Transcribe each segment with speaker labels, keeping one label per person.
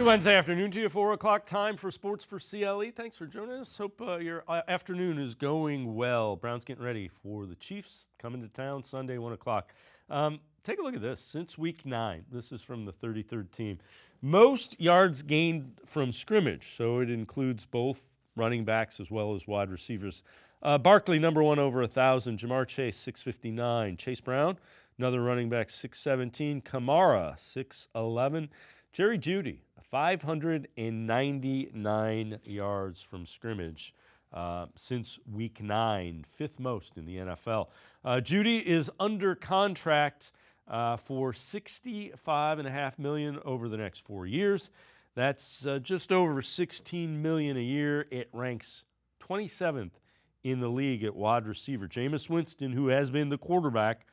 Speaker 1: Good Wednesday afternoon to you, 4 o'clock time for Sports4CLE. Thanks for joining us. Hope your afternoon is going well. Browns getting ready for the Chiefs coming to town Sunday, 1 o'clock. Take a look at this. Since week 9, this is from the 33rd team. Most yards gained from scrimmage, so it includes both running backs as well as wide receivers. Barkley, number 1, over 1,000. Jamar Chase, 659. Chase Brown, another running back, 617. Kamara, 611. Jerry Jeudy, 599 yards from scrimmage since week 9, fifth most in the NFL. Jeudy is under contract for $65.5 million over the next 4 years. That's just over $16 million a year. It ranks 27th in the league at wide receiver. Jameis Winston, who has been the quarterback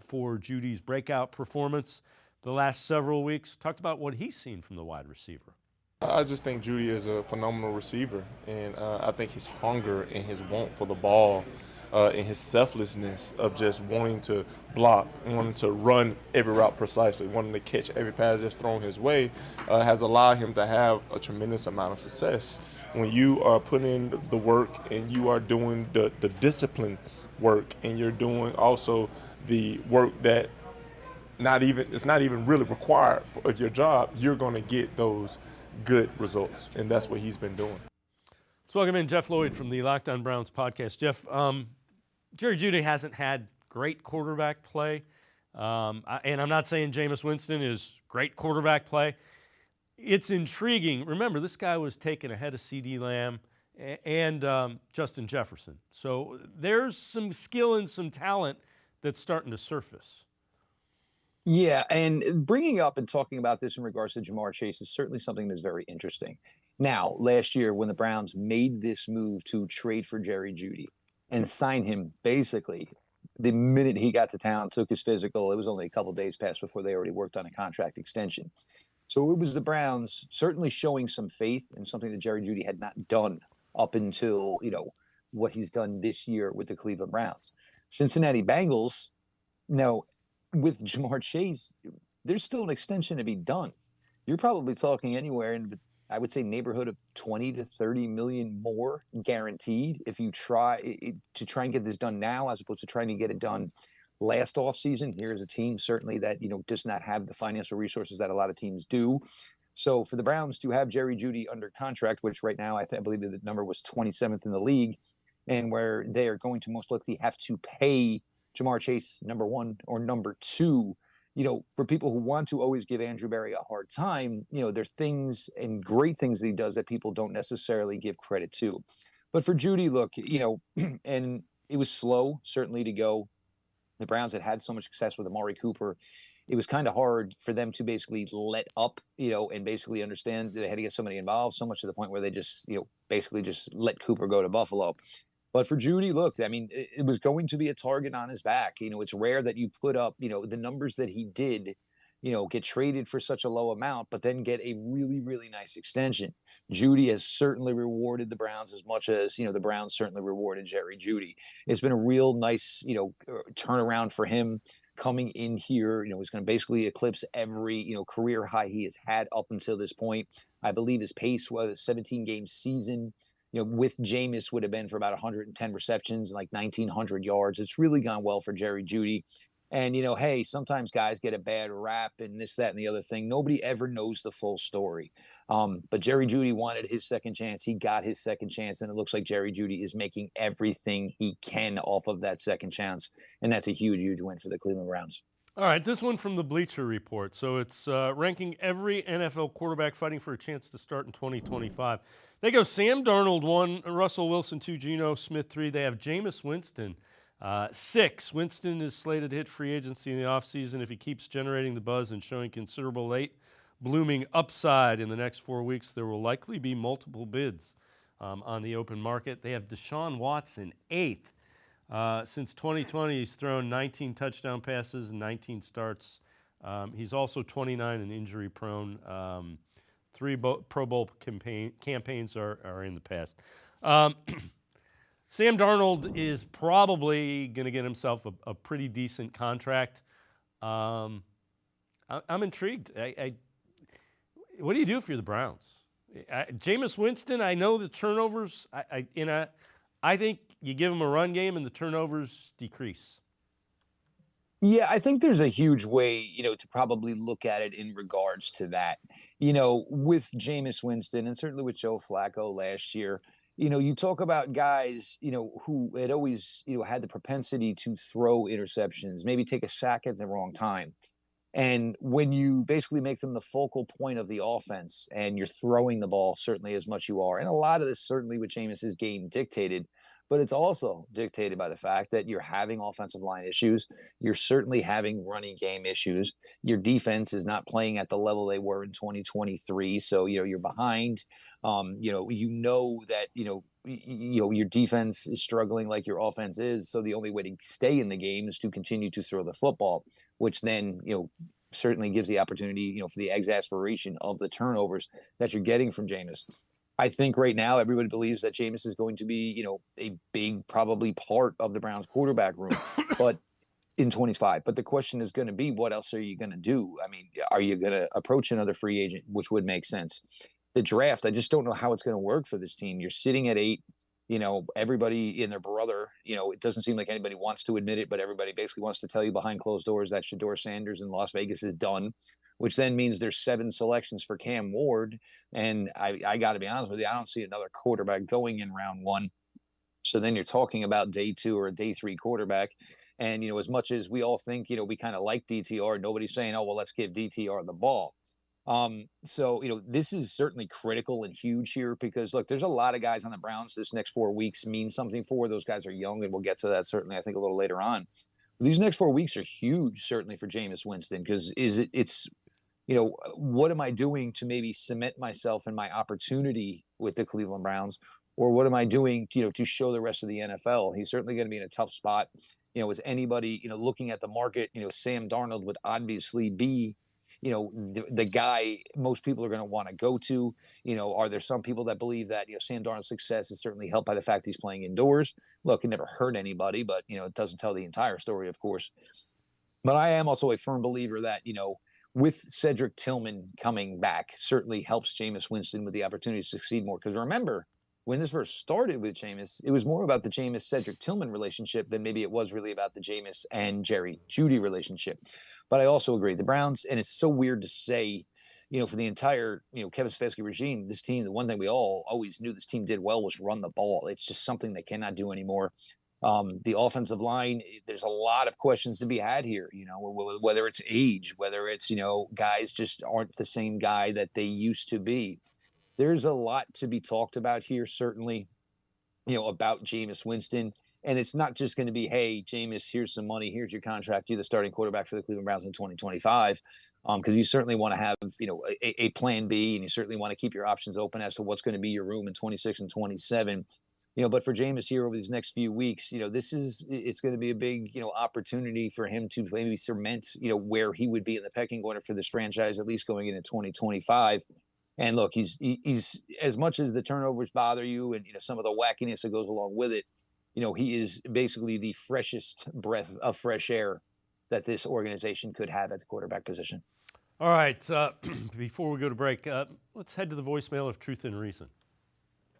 Speaker 1: for Jeudy's breakout performance the last several weeks, talked about what he's seen from the wide receiver.
Speaker 2: I just think Jeudy is a phenomenal receiver, and I think his hunger and his want for the ball and his selflessness of just wanting to block, wanting to run every route precisely, wanting to catch every pass that's thrown his way has allowed him to have a tremendous amount of success. When you are putting in the work and you are doing the discipline work and you're doing also the work that it's not even really required of your job, you're going to get those good results, and that's what he's been doing.
Speaker 1: Let's welcome in Jeff Lloyd from the Locked On Browns podcast. Jeff, Jerry Jeudy hasn't had great quarterback play, and I'm not saying Jameis Winston is great quarterback play. It's intriguing. Remember, this guy was taken ahead of CeeDee Lamb and Justin Jefferson. So there's some skill and some talent that's starting to surface.
Speaker 3: Yeah, and bringing up and talking about this in regards to Jamar Chase is certainly something that's very interesting. Now, last year when the Browns made this move to trade for Jerry Jeudy and sign him basically the minute he got to town, took his physical, it was only a couple days past before they already worked on a contract extension. So it was the Browns certainly showing some faith in something that Jerry Jeudy had not done up until, what he's done this year with the Cleveland Browns. Cincinnati Bengals, now, with Jamar Chase, there's still an extension to be done. You're probably talking anywhere in, I would say, neighborhood of 20 to 30 million more guaranteed if you try and get this done now as opposed to trying to get it done last offseason. Here's a team certainly that, does not have the financial resources that a lot of teams do. So for the Browns to have Jerry Jeudy under contract, which right now I believe the number was 27th in the league, and where they are going to most likely have to pay Jamar Chase, number 1 or number 2, for people who want to always give Andrew Berry a hard time, there's things and great things that he does that people don't necessarily give credit to. But for Jeudy, look, and it was slow, certainly, to go. The Browns had so much success with Amari Cooper. It was kind of hard for them to basically let up, and basically understand that they had to get somebody involved, so much to the point where they just, basically just let Cooper go to Buffalo. But for Jeudy, look, I mean, it was going to be a target on his back. It's rare that you put up, the numbers that he did, get traded for such a low amount, but then get a really, really nice extension. Jeudy has certainly rewarded the Browns as much as, the Browns certainly rewarded Jerry Jeudy. It's been a real nice, turnaround for him coming in here. He's going to basically eclipse every, career high he has had up until this point. I believe his pace was a 17-game season. With Jameis would have been for about 110 receptions and like 1,900 yards. It's really gone well for Jerry Jeudy. And, hey, sometimes guys get a bad rap and this, that, and the other thing. Nobody ever knows the full story. But Jerry Jeudy wanted his second chance. He got his second chance, and it looks like Jerry Jeudy is making everything he can off of that second chance. And that's a huge, huge win for the Cleveland Browns.
Speaker 1: All right, this one from the Bleacher Report. So it's ranking every NFL quarterback fighting for a chance to start in 2025. They go Sam Darnold 1, Russell Wilson 2, Geno Smith 3. They have Jameis Winston 6. Winston is slated to hit free agency in the offseason if he keeps generating the buzz and showing considerable late blooming upside in the next 4 weeks. There will likely be multiple bids on the open market. They have Deshaun Watson 8th. Since 2020, he's thrown 19 touchdown passes and 19 starts. He's also 29 and injury prone. 3 Pro Bowl campaigns are in the past. Sam Darnold is probably going to get himself a pretty decent contract. I'm intrigued. what do you do if you're the Browns? Jameis Winston, I know the turnovers. I think you give him a run game and the turnovers decrease.
Speaker 3: Yeah, I think there's a huge way, to probably look at it in regards to that. With Jameis Winston and certainly with Joe Flacco last year, you talk about guys, who had always, had the propensity to throw interceptions, maybe take a sack at the wrong time. And when you basically make them the focal point of the offense and you're throwing the ball certainly as much you are, and a lot of this certainly with Jameis's game dictated, but it's also dictated by the fact that you're having offensive line issues. You're certainly having running game issues. Your defense is not playing at the level they were in 2023. So, you're behind. That, your defense is struggling like your offense is. So the only way to stay in the game is to continue to throw the football, which then, certainly gives the opportunity, for the exasperation of the turnovers that you're getting from Jameis. I think right now everybody believes that Jameis is going to be, a big probably part of the Browns quarterback room, but in 25. But the question is going to be, what else are you going to do? I mean, are you going to approach another free agent, which would make sense? The draft, I just don't know how it's going to work for this team. You're sitting at 8. Everybody and their brother, it doesn't seem like anybody wants to admit it, but everybody basically wants to tell you behind closed doors that Shedeur Sanders in Las Vegas is done, which then means there's 7 selections for Cam Ward. And I got to be honest with you, I don't see another quarterback going in round 1. So then you're talking about day 2 or a day 3 quarterback. And, as much as we all think, we kind of like DTR, nobody's saying, oh, well, let's give DTR the ball. So, this is certainly critical and huge here because, look, there's a lot of guys on the Browns this next 4 weeks mean something for. Those guys are young, and we'll get to that certainly, I think, a little later on. These next 4 weeks are huge, certainly, for Jameis Winston because what am I doing to maybe cement myself and my opportunity with the Cleveland Browns? Or what am I doing, to show the rest of the NFL? He's certainly going to be in a tough spot. As anybody, looking at the market, Sam Darnold would obviously be the guy most people are going to want to go to. Are there some people that believe that, Sam Darnold's success is certainly helped by the fact he's playing indoors? Look, it never hurt anybody, but, it doesn't tell the entire story, of course. But I am also a firm believer that, with Cedric Tillman coming back, certainly helps Jameis Winston with the opportunity to succeed more. Because remember, when this first started with Jameis, it was more about the Jameis-Cedric Tillman relationship than maybe it was really about the Jameis and Jerry Jeudy relationship. But I also agree, the Browns, and it's so weird to say, for the entire, Kevin Stefanski regime, this team, the one thing we all always knew this team did well was run the ball. It's just something they cannot do anymore. The offensive line, there's a lot of questions to be had here, whether it's age, whether it's, guys just aren't the same guy that they used to be. There's a lot to be talked about here, certainly, about Jameis Winston. And it's not just going to be, hey, Jameis, here's some money, here's your contract, you're the starting quarterback for the Cleveland Browns in 2025. Because you certainly want to have, a plan B, and you certainly want to keep your options open as to what's going to be your room in 26 and 27. But for Jameis here over these next few weeks, it's going to be a big, opportunity for him to maybe cement, where he would be in the pecking order for this franchise, at least going into 2025. And look, he's as much as the turnovers bother you and, some of the wackiness that goes along with it, he is basically the freshest breath of fresh air that this organization could have at the quarterback position.
Speaker 1: All right. Before we go to break, let's head to the voicemail of Truth and Reason.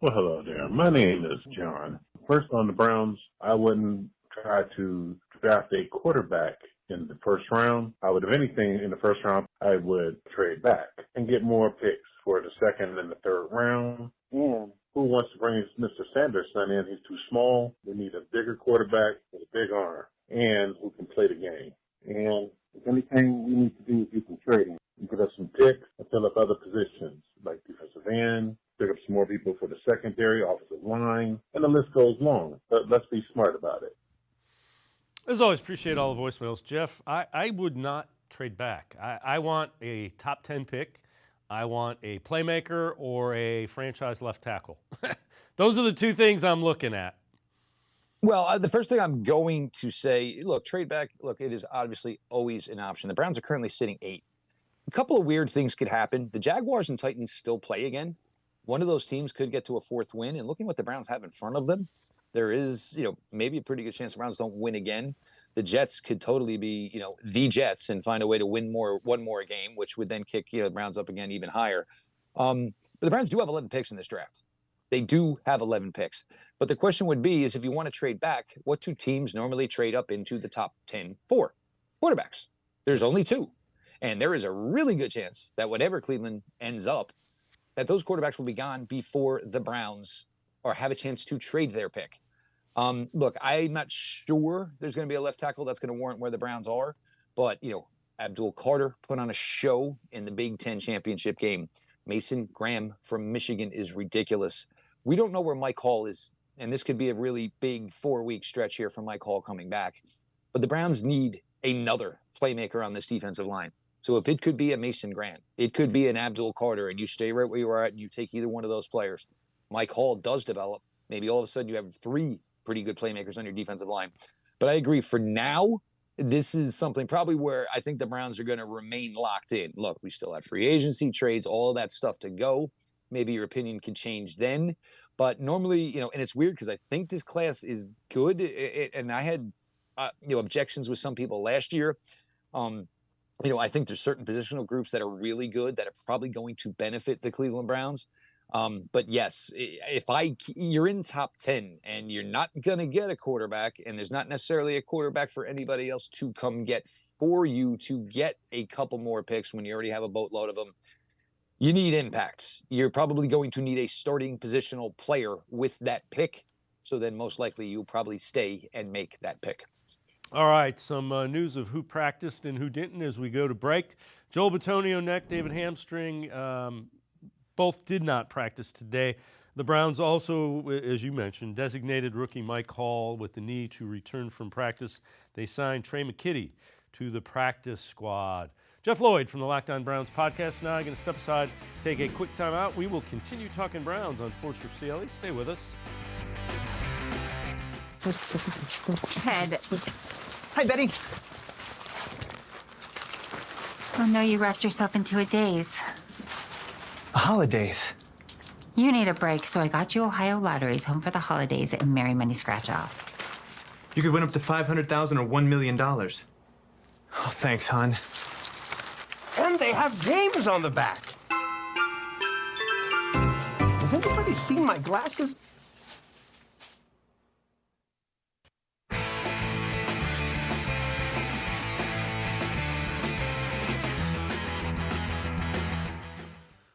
Speaker 4: Well, hello there. My name is John. First, on the Browns, I wouldn't try to draft a quarterback in the first round. I would, if anything, in the first round, I would trade back and get more picks for the second and the third round. And who wants to bring Mr. Sanderson in? He's too small. We need a bigger quarterback with a big arm and who can play the game. And if anything we need to do is do some trading. Give us some picks and fill up other positions like defensive end, pick up some more people for the secondary, offensive line, and the list goes long. But let's be smart about it.
Speaker 1: As always, appreciate all the voicemails. Jeff, I would not trade back. I want a top 10 pick. I want a playmaker or a franchise left tackle. Those are the two things I'm looking at.
Speaker 3: Well, the first thing I'm going to say, look, trade back, look, it is obviously always an option. The Browns are currently sitting 8. A couple of weird things could happen. The Jaguars and Titans still play again. One of those teams could get to a 4th win. And looking what the Browns have in front of them, there is, maybe a pretty good chance the Browns don't win again. the Jets could totally be, the Jets and find a way to win one more game, which would then kick, the Browns up again even higher. But the Browns do have 11 picks in this draft. They do have 11 picks. But the question would be is if you want to trade back, what do teams normally trade up into the top 10 for? Quarterbacks. There's only 2. And there is a really good chance that whatever Cleveland ends up, that those quarterbacks will be gone before the Browns or have a chance to trade their pick. Look, I'm not sure there's going to be a left tackle that's going to warrant where the Browns are. But, Abdul Carter put on a show in the Big Ten championship game. Mason Graham from Michigan is ridiculous. We don't know where Mike Hall is. And this could be a really big 4-week stretch here for Mike Hall coming back. But the Browns need another playmaker on this defensive line. So if it could be a Mason Graham, it could be an Abdul Carter, and you stay right where you are at and you take either one of those players. Mike Hall does develop. Maybe all of a sudden you have 3 pretty good playmakers on your defensive line. But I agree, for now, this is something probably where I think the Browns are going to remain locked in. Look, we still have free agency, trades, all of that stuff to go. Maybe your opinion could change then. But normally, and it's weird because I think this class is good. And I had, objections with some people last year. I think there's certain positional groups that are really good that are probably going to benefit the Cleveland Browns. But yes, if you're in top 10 and you're not going to get a quarterback and there's not necessarily a quarterback for anybody else to come get for you to get a couple more picks when you already have a boatload of them, you need impact. You're probably going to need a starting positional player with that pick. So then most likely you'll probably stay and make that pick.
Speaker 1: All right, some news of who practiced and who didn't as we go to break. Joel Bitonio neck, David hamstring. Both did not practice today. The Browns also, as you mentioned, designated rookie Mike Hall with the knee to return from practice. They signed Trey McKitty to the practice squad. Jeff Lloyd from the Locked On Browns podcast. Now I'm going to step aside, take a quick time out. We will continue talking Browns on Sports4CLE. Stay with us.
Speaker 5: Head.
Speaker 6: Hi, Betty.
Speaker 5: Oh no, you wrapped yourself into a daze.
Speaker 6: Holidays.
Speaker 5: You need a break, so I got you Ohio Lotteries Home for the Holidays and Merry Money Scratch-Offs.
Speaker 6: You could win up to $500,000 or $1 million. Oh, thanks, hon.
Speaker 7: And they have games on the back. Has anybody seen my glasses?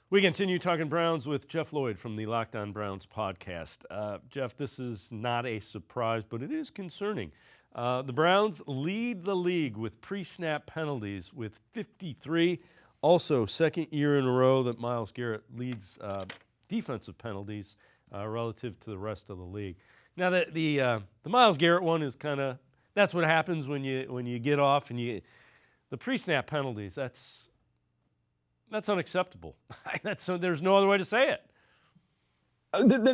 Speaker 1: We continue talking Browns with Jeff Lloyd from the Locked On Browns podcast. Jeff, this is not a surprise, but it is concerning. The Browns lead the league with pre-snap penalties with 53. Also, second year in a row that Myles Garrett leads defensive penalties relative to the rest of the league. Now, the Myles Garrett one is kind of, that's what happens when you get off and the pre-snap penalties, that's unacceptable. There's no other way to say it.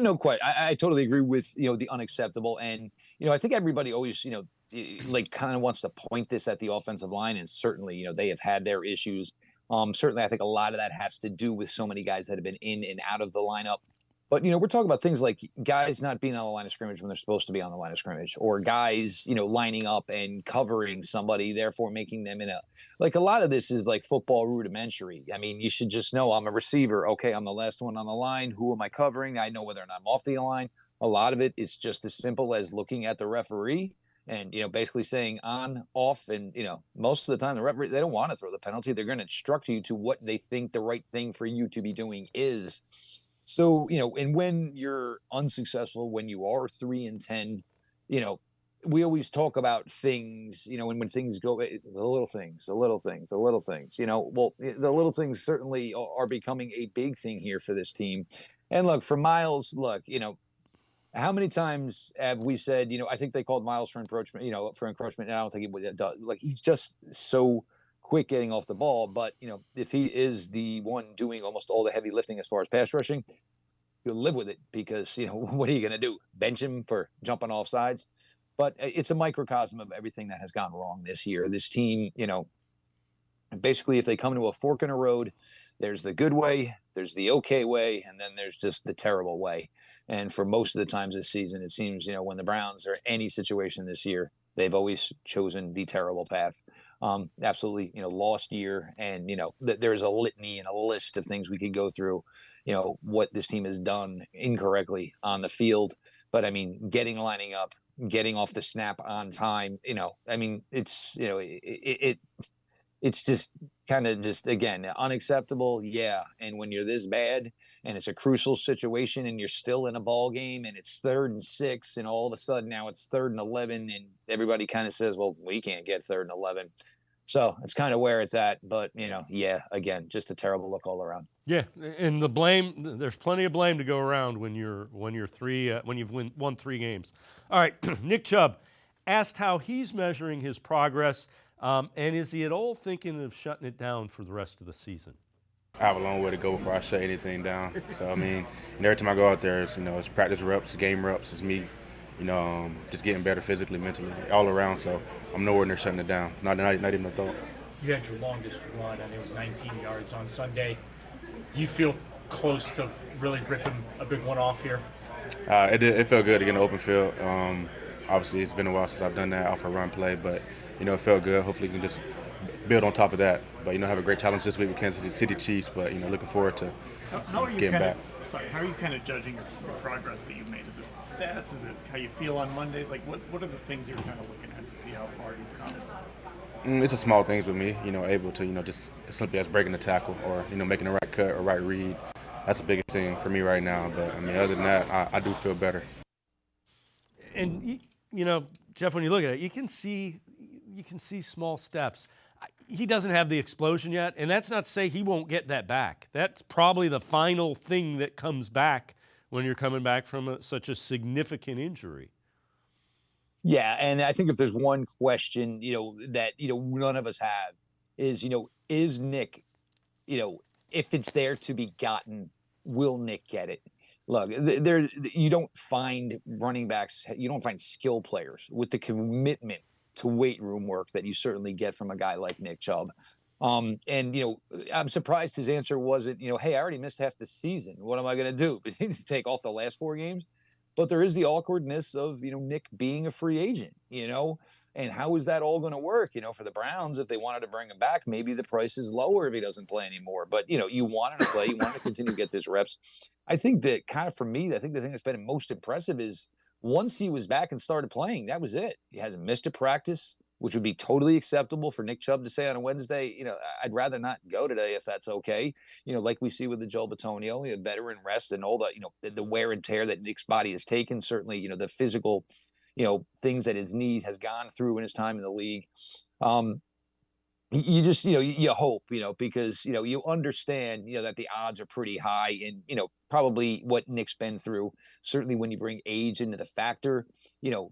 Speaker 3: No, quite. I totally agree with, the unacceptable. And, I think everybody always, kind of wants to point this at the offensive line. And certainly, they have had their issues. Certainly, I think a lot of that has to do with so many guys that have been in and out of the lineup. But, we're talking about things like guys not being on the line of scrimmage when they're supposed to be on the line of scrimmage, or guys, lining up and covering somebody, therefore making them a lot of this is like football rudimentary. I mean, you should just know I'm a receiver. Okay, I'm the last one on the line. Who am I covering? I know whether or not I'm off the line. A lot of it is just as simple as looking at the referee and, basically saying on, off. And, most of the time the referee, they don't want to throw the penalty. They're going to instruct you to what they think the right thing for you to be doing is. So, and when you're unsuccessful, when you are 3-10, we always talk about things, when things go, the little things, well, the little things certainly are becoming a big thing here for this team. And look, for Myles, how many times have we said, I think they called Myles for encroachment, and I don't think he would do. He's just so quick getting off the ball. But, if he is the one doing almost all the heavy lifting as far as pass rushing, you'll live with it because, what are you going to do? Bench him for jumping off sides? But it's a microcosm of everything that has gone wrong this year. This team, basically if they come to a fork in a road, there's the good way, there's the okay way, and then there's just the terrible way. And for most of the times this season, it seems, when the Browns are any situation this year, They've always chosen the terrible path. Absolutely, lost year. And, there's a litany and a list of things we could go through, what this team has done incorrectly on the field. But I mean, lining up, getting off the snap on time, I mean, it's just kind of just, again, unacceptable. Yeah. And when you're this bad and it's a crucial situation and you're still in a ball game and it's 3rd and 6 and all of a sudden now it's 3rd and 11 and everybody kind of says, well, we can't get 3rd and 11. So it's kind of where it's at. But, yeah, again, just a terrible look all around.
Speaker 1: Yeah, and the blame, there's plenty of blame to go around when you've won 3 games. All right, Nick Chubb asked how he's measuring his progress, and is he at all thinking of shutting it down for the rest of the season?
Speaker 8: I have a long way to go before I shut anything down. So, I mean, every time I go out there, it's practice reps, game reps, it's me, just getting better physically, mentally, all around. So I'm nowhere near shutting it down, not even a thought.
Speaker 9: You had your longest run, and it was 19 yards on Sunday. Do you feel close to really ripping a big one off here?
Speaker 8: It felt good to get in the open field. Obviously, it's been a while since I've done that off a run play, but, it felt good. Hopefully, we can just build on top of that. But, have a great challenge this week with Kansas City Chiefs, but, looking forward to getting back.
Speaker 10: How are you kind of judging your progress that you've made? Is it stats? Is it how you feel on Mondays? Like, what are the things you're kind of looking at to see how far you've come?
Speaker 8: It's the small things with me, able to, just as simply as breaking the tackle or, making the right cut or right read. That's the biggest thing for me right now. But, I mean, other than that, I do feel better.
Speaker 1: And, Jeff, when you look at it, you can see small steps. He doesn't have the explosion yet, and that's not to say he won't get that back. That's probably the final thing that comes back when you're coming back from such a significant injury.
Speaker 3: Yeah, and I think if there's one question, that, none of us have is, is Nick, if it's there to be gotten, will Nick get it? Look, you don't find running backs, you don't find skill players with the commitment to weight room work that you certainly get from a guy like Nick Chubb. And, I'm surprised his answer wasn't, hey, I already missed half the season. What am I going to do? Take off the last 4 games? But there is the awkwardness of, Nick being a free agent, and how is that all going to work? For the Browns, if they wanted to bring him back, maybe the price is lower if he doesn't play anymore. But, you want him to play, you want him to continue to get his reps. I think that kind of for me, I think the thing that's been most impressive is once he was back and started playing, that was it. He hasn't missed a practice, which would be totally acceptable for Nick Chubb to say on a Wednesday, I'd rather not go today if that's okay. Like we see with the Joel Bitonio, a veteran rest and all the wear and tear that Nick's body has taken. Certainly, the physical, things that his knees has gone through in his time in the league. You just, you hope, because, you understand, that the odds are pretty high and, probably what Nick's been through. Certainly when you bring age into the factor,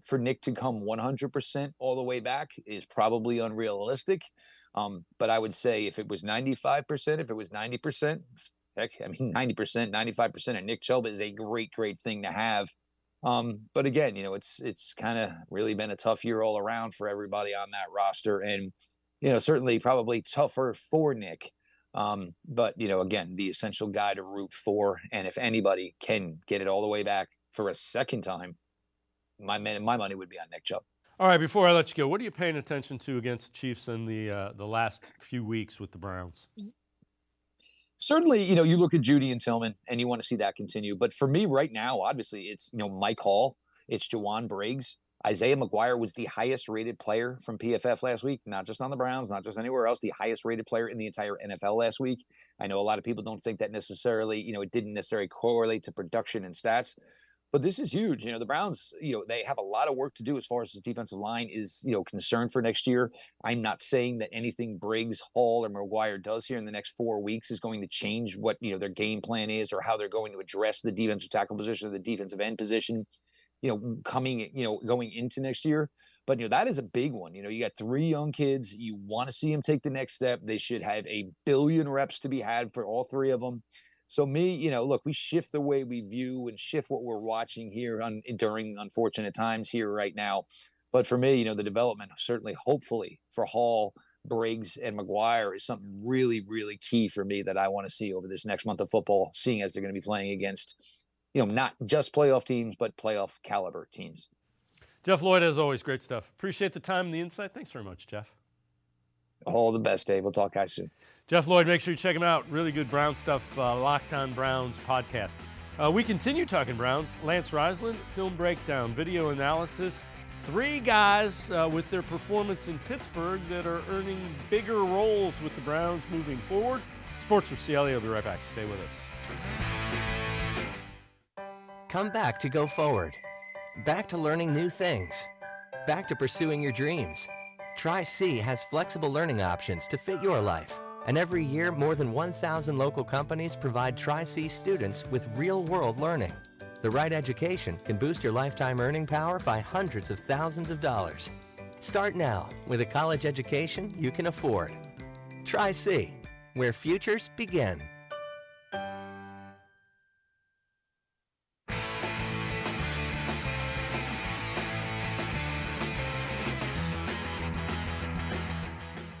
Speaker 3: for Nick to come 100% all the way back is probably unrealistic. But I would say if it was 95%, if it was 90%, heck, I mean, 90%, 95% of Nick Chubb is a great, great thing to have. But again, it's kind of really been a tough year all around for everybody on that roster. And, certainly probably tougher for Nick. But, again, the essential guy to root for. And if anybody can get it all the way back for a second time, my money would be on Nick Chubb.
Speaker 1: All right, before I let you go, what are you paying attention to against the Chiefs in the last few weeks with the Browns?
Speaker 3: Certainly, you look at Jeudy and Tillman and you want to see that continue. But for me right now, obviously, it's, Mike Hall, it's Juwan Briggs. Isaiah McGuire was the highest rated player from PFF last week, not just on the Browns, not just anywhere else, the highest rated player in the entire NFL last week. I know a lot of people don't think that necessarily, it didn't necessarily correlate to production and stats, but this is huge. The Browns, they have a lot of work to do as far as the defensive line is, concerned for next year. I'm not saying that anything Briggs, Hall, or McGuire does here in the next 4 weeks is going to change what, their game plan is or how they're going to address the defensive tackle position or the defensive end position. Going into next year. But, that is a big one. You got 3 young kids. You want to see them take the next step. They should have a billion reps to be had for all 3 of them. So look, we shift the way we view and shift what we're watching here during unfortunate times here right now. But for me, the development, certainly, hopefully for Hall, Briggs, and McGuire is something really, really key for me that I want to see over this next month of football, seeing as they're going to be playing against not just playoff teams, but playoff caliber teams.
Speaker 1: Jeff Lloyd, as always, great stuff. Appreciate the time and the insight. Thanks very much, Jeff.
Speaker 3: All the best, Dave. We'll talk guys soon.
Speaker 1: Jeff Lloyd, make sure you check him out. Really good Brown stuff, Locked on Browns podcast. We continue talking Browns. Lance Reisland, film breakdown, video analysis. 3 guys with their performance in Pittsburgh that are earning bigger roles with the Browns moving forward. Sports4CLE will be right back. Stay with us.
Speaker 11: Come back to go forward. Back to learning new things. Back to pursuing your dreams. Tri-C has flexible learning options to fit your life. And every year, more than 1,000 local companies provide Tri-C students with real-world learning. The right education can boost your lifetime earning power by hundreds of thousands of dollars. Start now with a college education you can afford. Tri-C, where futures begin.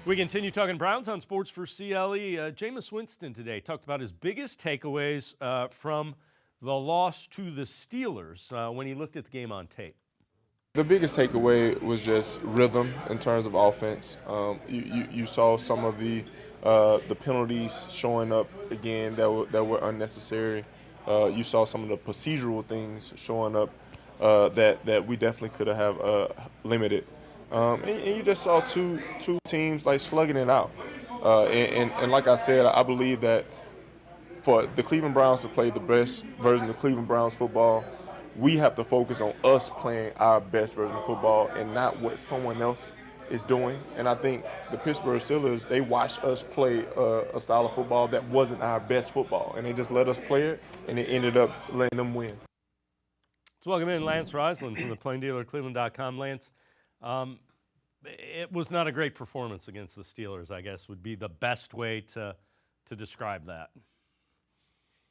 Speaker 1: We continue talking Browns on Sports4CLE. Jameis Winston today talked about his biggest takeaways from the loss to the Steelers when he looked at the game on tape.
Speaker 2: The biggest takeaway was just rhythm in terms of offense. You saw some of the penalties showing up again that were unnecessary. You saw some of the procedural things showing up that we definitely could have limited. And you just saw two teams like slugging it out. And like I said, I believe that for the Cleveland Browns to play the best version of Cleveland Browns football, we have to focus on us playing our best version of football and not what someone else is doing. And I think the Pittsburgh Steelers, they watched us play a style of football that wasn't our best football, and they just let us play it, and it ended up letting them win.
Speaker 1: Let's welcome in Lance Reisland from the Plain Dealer, cleveland.com. Lance, it was not a great performance against the Steelers, I guess, would be the best way to describe that.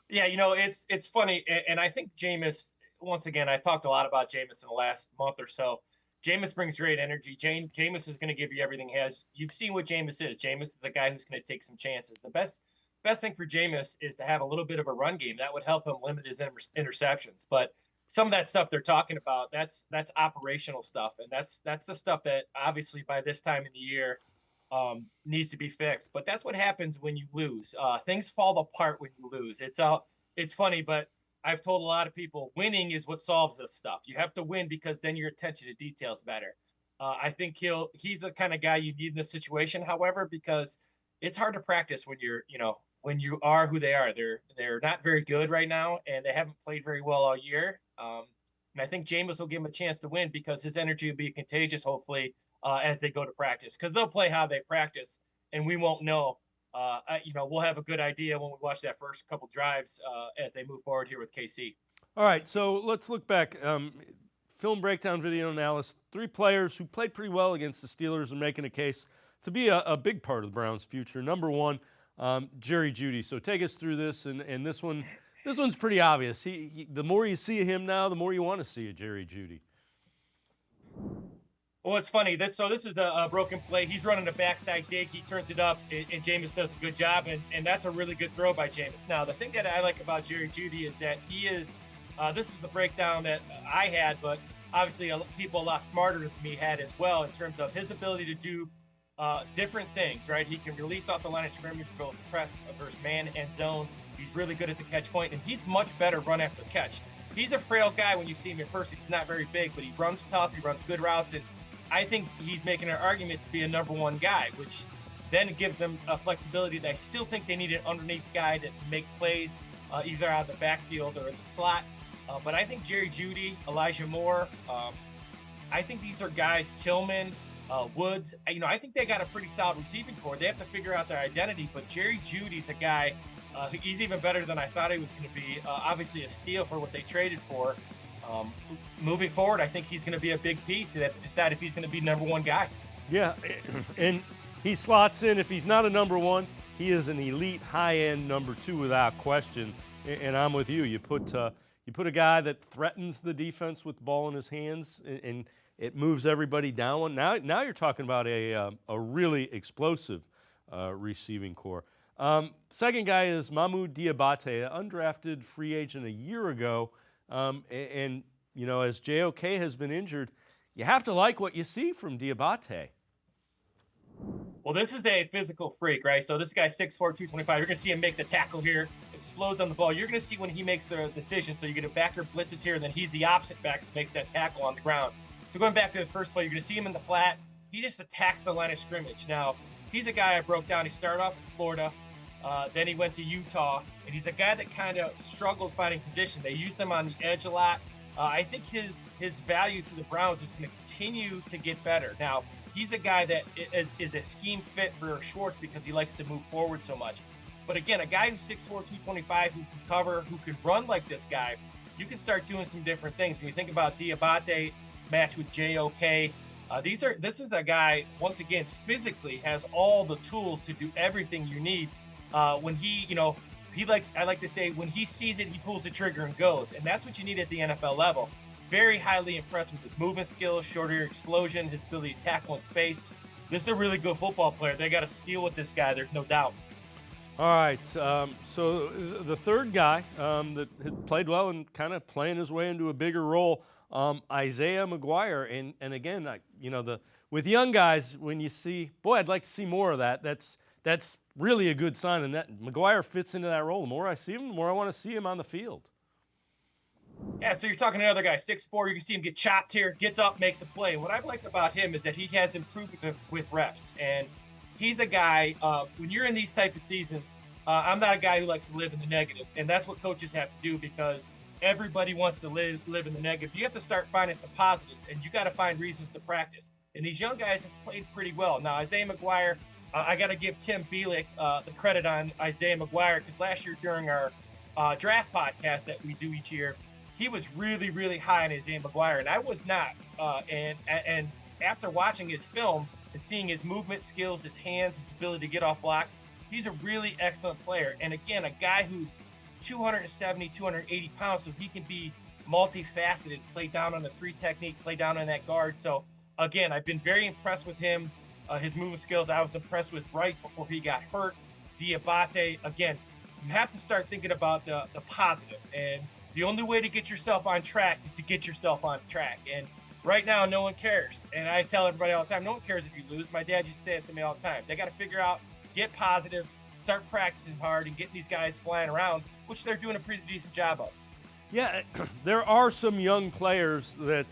Speaker 12: Yeah, you know, it's funny, and I think Jameis, once again, I talked a lot about Jameis in the last month or so. Jameis brings great energy. Jameis is going to give you everything he has. You've seen what Jameis is. Jameis is a guy who's going to take some chances. The best thing for Jameis is to have a little bit of a run game. That would help him limit his interceptions. But some of that stuff they're talking about, that's operational stuff, and that's the stuff that obviously by this time in the year needs to be fixed. But that's what happens when you lose. Things fall apart when you lose. It's funny, but I've told a lot of people winning is what solves this stuff. You have to win because then your attention to detail is better. I think he's the kind of guy you need in this situation. However, because it's hard to practice when you are who they are. They're not very good right now, and they haven't played very well all year. And I think Jameis will give him a chance to win because his energy will be contagious, hopefully, as they go to practice. Because they'll play how they practice, and we won't know. We'll have a good idea when we watch that first couple drives as they move forward here with KC.
Speaker 1: All right, so let's look back. Film breakdown, video analysis. 3 players who played pretty well against the Steelers and making a case to be a big part of the Browns' future. Number 1, Jerry Jeudy. So take us through this, and this one's pretty obvious. The more you see him now, the more you want to see a Jerry Jeudy.
Speaker 12: Well, it's funny. This is the broken play. He's running a backside dig. He turns it up, and Jameis does a good job, and that's a really good throw by Jameis. Now, the thing that I like about Jerry Jeudy is that he is this is the breakdown that I had, but obviously people a lot smarter than me had as well in terms of his ability to do different things, right? He can release off the line of scrimmage for both press versus man and zone. He's really good at the catch point, and he's much better run after catch. He's a frail guy when you see him in person. He's not very big, but he runs tough. He runs good routes, and I think he's making an argument to be a number 1 guy, which then gives them a flexibility that I still think they need an underneath guy to make plays either out of the backfield or in the slot. But I think Jerry Jeudy, Elijah Moore, I think these are guys, Tillman, Woods, I think they got a pretty solid receiving core. They have to figure out their identity, but Jerry Judy's a guy, he's even better than I thought he was going to be. Obviously a steal for what they traded for. Moving forward, I think he's going to be a big piece. They have to decide if he's going to be number 1 guy. Yeah,
Speaker 1: and he slots in. If he's not a number 1, he is an elite, high-end number 2 without question. And I'm with you. You put a guy that threatens the defense with the ball in his hands, and it moves everybody down. Now you're talking about a really explosive receiving core. Second guy is Mahmoud Diabate, an undrafted free agent a year ago. And as JOK has been injured, you have to like what you see from Diabate.
Speaker 12: Well, this is a physical freak, right? So this guy's 6'4", 225. You're going to see him make the tackle here, explodes on the ball. You're going to see when he makes the decision. So you get a backer blitzes here, and then he's the opposite back that makes that tackle on the ground. So going back to his first play, you're going to see him in the flat. He just attacks the line of scrimmage. Now, he's a guy I broke down. He started off in Florida. Then he went to Utah, and he's a guy that kind of struggled finding position. They used him on the edge a lot. I think his value to the Browns is going to continue to get better. Now, he's a guy that is a scheme fit for Schwartz because he likes to move forward so much. But again, a guy who's 6'4", 225, who can cover, who can run like this guy, you can start doing some different things. When you think about Diabate matched with JOK, this is a guy, once again, physically has all the tools to do everything you need. When I like to say, when he sees it, he pulls the trigger and goes. And that's what you need at the NFL level. Very highly impressed with his movement skills, short area explosion, his ability to tackle in space. This is a really good football player. They got to steal with this guy. There's no doubt.
Speaker 1: All right, so the third guy that had played well and kind of playing his way into a bigger role, Isaiah McGuire. And again, with young guys, when you see, boy, I'd like to see more of that. That's really a good sign, and that McGuire fits into that role. The more I see him, the more I want to see him on the field.
Speaker 12: Yeah, so you're talking another guy, 6'4". You can see him get chopped here, gets up, makes a play. What I've liked about him is that he has improved with reps. And he's a guy, when you're in these type of seasons, I'm not a guy who likes to live in the negative. And that's what coaches have to do because everybody wants to live in the negative. You have to start finding some positives, and you got to find reasons to practice. And these young guys have played pretty well. Now, Isaiah McGuire, I got to give Tim Bielik the credit on Isaiah McGuire because last year during our draft podcast that we do each year, he was really, really high on Isaiah McGuire, and I was not. And after watching his film and seeing his movement skills, his hands, his ability to get off blocks, he's a really excellent player. And again, a guy who's 270, 280 pounds, so he can be multifaceted, play down on the three technique, play down on that guard. So again, I've been very impressed with him. His movement skills, I was impressed with right before he got hurt. Diabate, again, you have to start thinking about the positive. And the only way to get yourself on track is to get yourself on track. And right now, no one cares. And I tell everybody all the time, no one cares if you lose. My dad used to say it to me all the time. They got to figure out, get positive, start practicing hard, and getting these guys flying around, which they're doing a pretty decent job of.
Speaker 1: Yeah, there are some young players that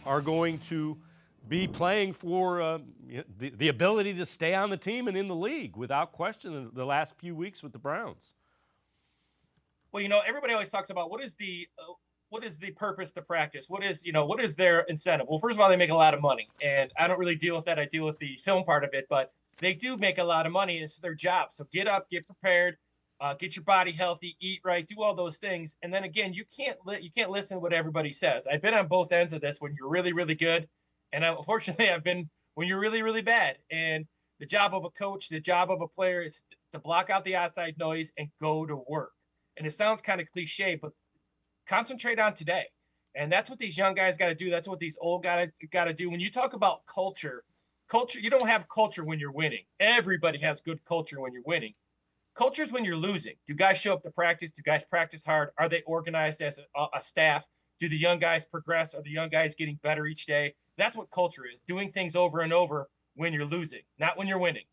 Speaker 1: are going to be playing for the ability to stay on the team and in the league, without question, the last few weeks with the Browns.
Speaker 12: Well, everybody always talks about what is the purpose to practice? What is their incentive? Well, first of all, they make a lot of money, and I don't really deal with that. I deal with the film part of it, but they do make a lot of money. And it's their job. So get up, get prepared, get your body healthy, eat right, do all those things. And then again, you can't listen to what everybody says. I've been on both ends of this when you're really, really good, and unfortunately, I've been when you're really, really bad. And the job of a coach, the job of a player is to block out the outside noise and go to work. And it sounds kind of cliche, but concentrate on today. And that's what these young guys got to do. That's what these old guys got to do. When you talk about culture, you don't have culture when you're winning. Everybody has good culture when you're winning. Culture is when you're losing. Do guys show up to practice? Do guys practice hard? Are they organized as a staff? Do the young guys progress? Are the young guys getting better each day? That's what culture is, doing things over and over when you're losing, not when you're winning.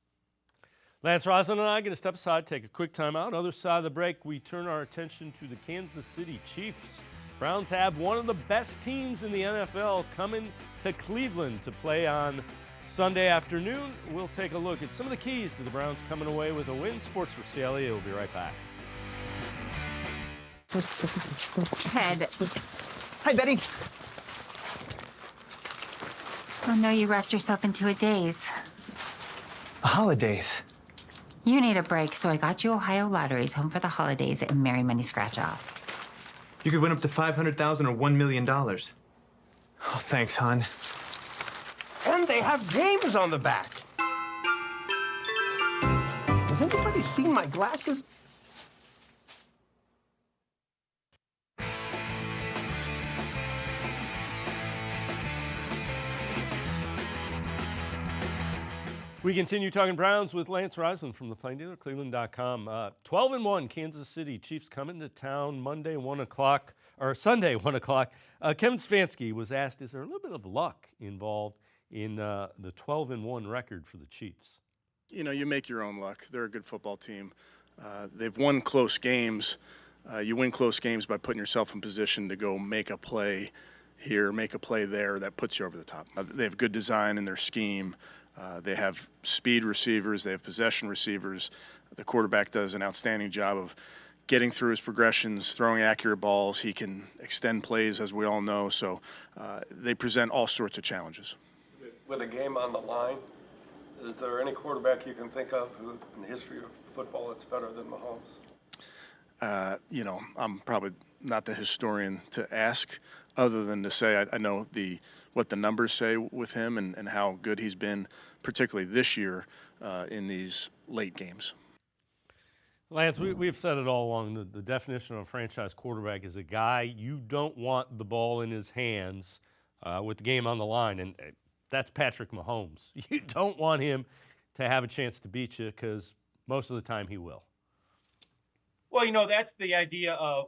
Speaker 1: Lance Reisland and I are going to step aside, take a quick timeout. Other side of the break, we turn our attention to the Kansas City Chiefs. Browns have one of the best teams in the NFL coming to Cleveland to play on Sunday afternoon. We'll take a look at some of the keys to the Browns coming away with a win. Sports4CLE will be right back.
Speaker 5: Head.
Speaker 3: Hi, Betty.
Speaker 5: Oh no, you wrapped yourself into a daze.
Speaker 6: Holidays.
Speaker 5: You need a break, so I got you Ohio Lotteries home for the holidays and Merry Money Scratch-Offs.
Speaker 6: You could win up to $500,000 or $1 million. Oh, thanks, hon.
Speaker 7: And they have games on the back. Has anybody seen my glasses?
Speaker 1: We continue talking Browns with Lance Reisland from the Plain Dealer, cleveland.com. 12-1, Kansas City Chiefs coming to town Monday, 1 o'clock. or Sunday, 1 o'clock. Kevin Stefanski was asked, is there a little bit of luck involved in the 12-1 record for the Chiefs?
Speaker 13: You know, you make your own luck. They're a good football team. They've won close games. You win close games by putting yourself in position to go make a play here, make a play there that puts you over the top. They have good design in their scheme. They have speed receivers. They have possession receivers. The quarterback does an outstanding job of getting through his progressions, throwing accurate balls. He can extend plays, as we all know. So they present all sorts of challenges.
Speaker 14: With a game on the line, is there any quarterback you can think of who, in the history of football, that's better than Mahomes?
Speaker 13: You know, I'm probably not the historian to ask, other than to say I know what the numbers say with him and how good he's been, particularly this year in these late games.
Speaker 1: Lance, we've said it all along. The definition of a franchise quarterback is a guy you don't want the ball in his hands with the game on the line, and that's Patrick Mahomes. You don't want him to have a chance to beat you, because most of the time he will.
Speaker 12: Well, you know, that's the idea of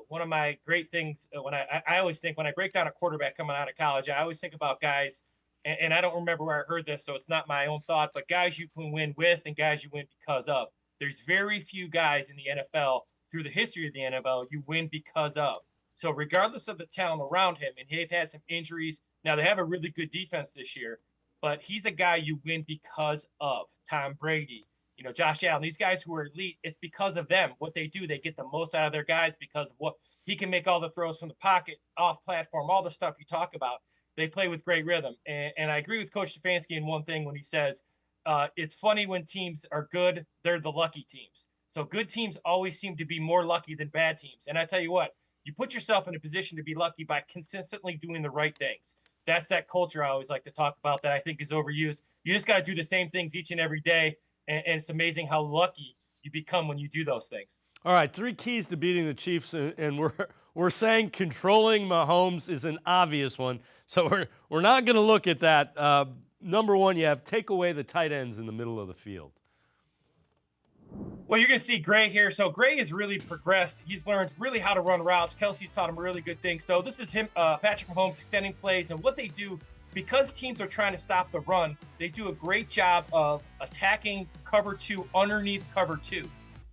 Speaker 12: one of my great things when I always think when I break down a quarterback coming out of college, I always think about guys, and I don't remember where I heard this, so it's not my own thought, but guys you can win with and guys you win because of. There's very few guys in the NFL through the history of the NFL you win because of. So regardless of the talent around him, and they've had some injuries, now they have a really good defense this year, but he's a guy you win because of. Tom Brady, you know, Josh Allen, these guys who are elite, it's because of them. What they do, they get the most out of their guys because of what he can make all the throws from the pocket, off platform, all the stuff you talk about. They play with great rhythm. And I agree with Coach Stefanski in one thing when he says, it's funny when teams are good, they're the lucky teams. So good teams always seem to be more lucky than bad teams. And I tell you what, you put yourself in a position to be lucky by consistently doing the right things. That's that culture I always like to talk about that I think is overused. You just got to do the same things each and every day. And it's amazing how lucky you become when you do those things.
Speaker 1: All right, 3 keys to beating the Chiefs, and we're saying controlling Mahomes is an obvious one. So we're not going to look at that. Number 1, you have take away the tight ends in the middle of the field.
Speaker 12: Well, you're going to see Gray here. So Gray has really progressed. He's learned really how to run routes. Kelsey's taught him really good things. So this is him, Patrick Mahomes, extending plays. And what they do, because teams are trying to stop the run, they do a great job of attacking cover 2 underneath cover 2.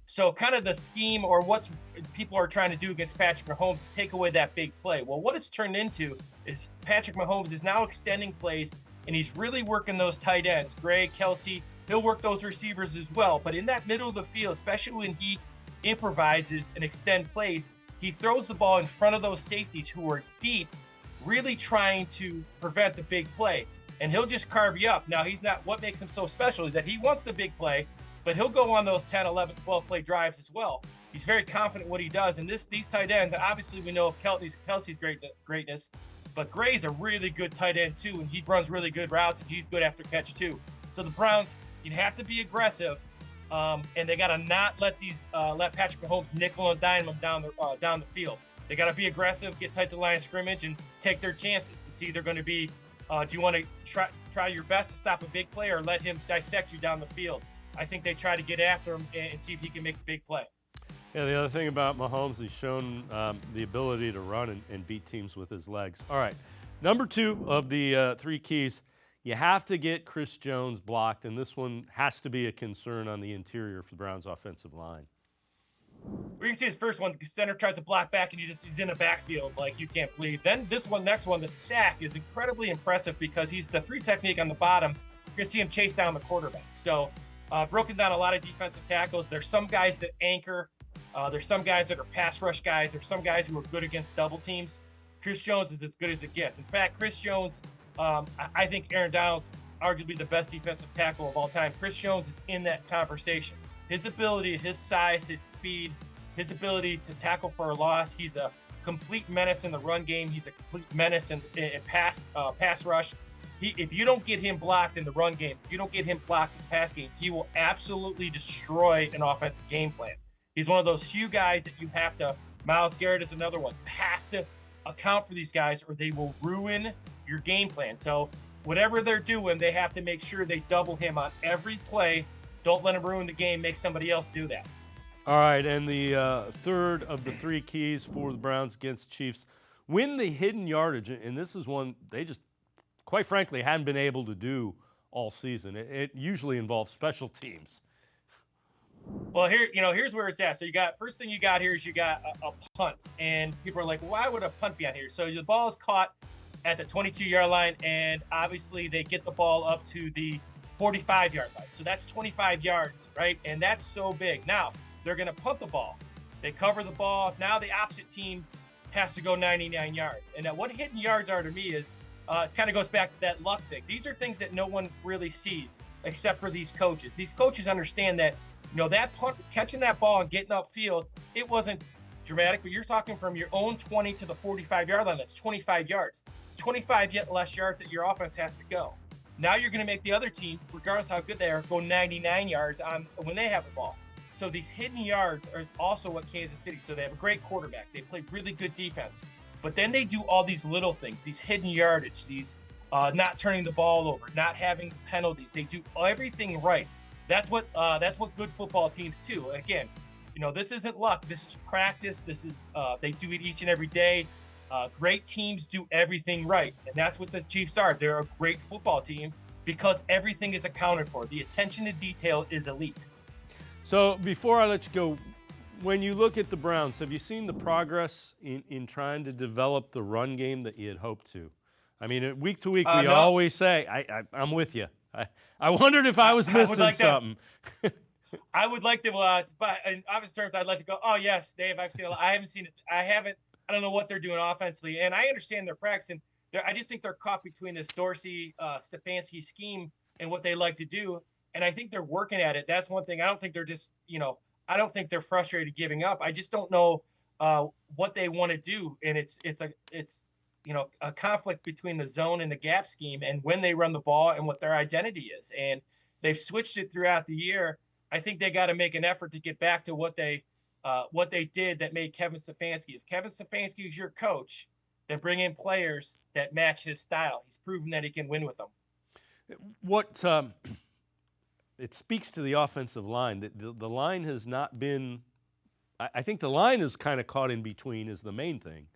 Speaker 12: So kind of the scheme or what people are trying to do against Patrick Mahomes is take away that big play. Well, what it's turned into is Patrick Mahomes is now extending plays, and he's really working those tight ends. Gray, Kelsey, he'll work those receivers as well. But in that middle of the field, especially when he improvises and extend plays, he throws the ball in front of those safeties who are deep, really trying to prevent the big play. And he'll just carve you up. Now, he's not, what makes him so special is that he wants the big play, but he'll go on those 10, 11, 12 play drives as well. He's very confident in what he does. And these tight ends, obviously we know of Kelsey's greatness, but Gray's a really good tight end too, and he runs really good routes, and he's good after catch too. So the Browns, you have to be aggressive, and they got to not let Patrick Mahomes nickel and dime them down the field. They got to be aggressive, get tight to the line of scrimmage, and take their chances. It's either going to be, do you want to try your best to stop a big play or let him dissect you down the field? I think they try to get after him and see if he can make a big play.
Speaker 1: Yeah, the other thing about Mahomes, he's shown the ability to run and beat teams with his legs. All right, number 2 of the 3 keys, you have to get Chris Jones blocked, and this one has to be a concern on the interior for the Browns' offensive line.
Speaker 12: We can see his first one, the center tries to block back, and he's in the backfield like you can't believe. Then next one, the sack is incredibly impressive because he's the 3 technique on the bottom. You're going to see him chase down the quarterback. So broken down a lot of defensive tackles. There's some guys that anchor. There's some guys that are pass rush guys. There's some guys who are good against double teams. Chris Jones is as good as it gets. In fact, Chris Jones, I think Aaron Donald's arguably the best defensive tackle of all time. Chris Jones is in that conversation. His ability, his size, his speed, his ability to tackle for a loss. He's a complete menace in the run game. He's a complete menace in pass rush. If you don't get him blocked in the run game, if you don't get him blocked in the pass game, he will absolutely destroy an offensive game plan. He's one of those few guys that you have to, Myles Garrett is another one, you have to account for these guys or they will ruin your game plan. So whatever they're doing, they have to make sure they double him on every play. Don't let him ruin the game, make somebody else do that.
Speaker 1: All right, and the third of the three keys for the Browns against the Chiefs, win the hidden yardage, and this is one they just, quite frankly, hadn't been able to do all season. It usually involves special teams.
Speaker 12: Well, here's where it's at. So first thing you got here is you got a punt, and people are like, why would a punt be on here? So the ball is caught at the 22-yard line, and obviously they get the ball up to the 45-yard line. So that's 25 yards, right? And that's so big. Now they're going to punt the ball. They cover the ball. Now the opposite team has to go 99 yards. And now what hidden yards are to me is it kind of goes back to that luck thing. These are things that no one really sees except for these coaches. These coaches understand that, that punt, catching that ball and getting upfield, it wasn't dramatic, but you're talking from your own 20 to the 45-yard line. That's 25 yards. 25 yet less yards that your offense has to go. Now you're going to make the other team, regardless how good they are, go 99 yards on when they have the ball. So these hidden yards are also what Kansas City. So they have a great quarterback. They play really good defense. But then they do all these little things, these hidden yardage, these not turning the ball over, not having penalties. They do everything right. That's what good football teams do. Again, this isn't luck. This is practice. This is they do it each and every day. Great teams do everything right, and that's what the Chiefs are. They're a great football team because everything is accounted for. The attention to detail is elite.
Speaker 1: So before I let you go, when you look at the Browns, have you seen the progress in trying to develop the run game that you had hoped to? I mean, week to week, we
Speaker 12: no.
Speaker 1: always say, I'm with you. I wondered if I was missing something.
Speaker 12: I would like to, but in obvious terms, I'd like to go, oh, yes, Dave, I've seen a lot. I haven't seen it. I don't know what they're doing offensively. And I understand they're practicing. I just think they're caught between this Dorsey, Stefanski scheme and what they like to do. And I think they're working at it. That's one thing. I don't think they're just, I don't think they're frustrated giving up. I just don't know what they want to do. And it's a conflict between the zone and the gap scheme and when they run the ball and what their identity is. And they've switched it throughout the year. I think they got to make an effort to get back to what they did that made Kevin Stefanski. If Kevin Stefanski is your coach, then bring in players that match his style. He's proven that he can win with them.
Speaker 1: What it speaks to the offensive line. The line has not been – I think the line is kind of caught in between is the main thing.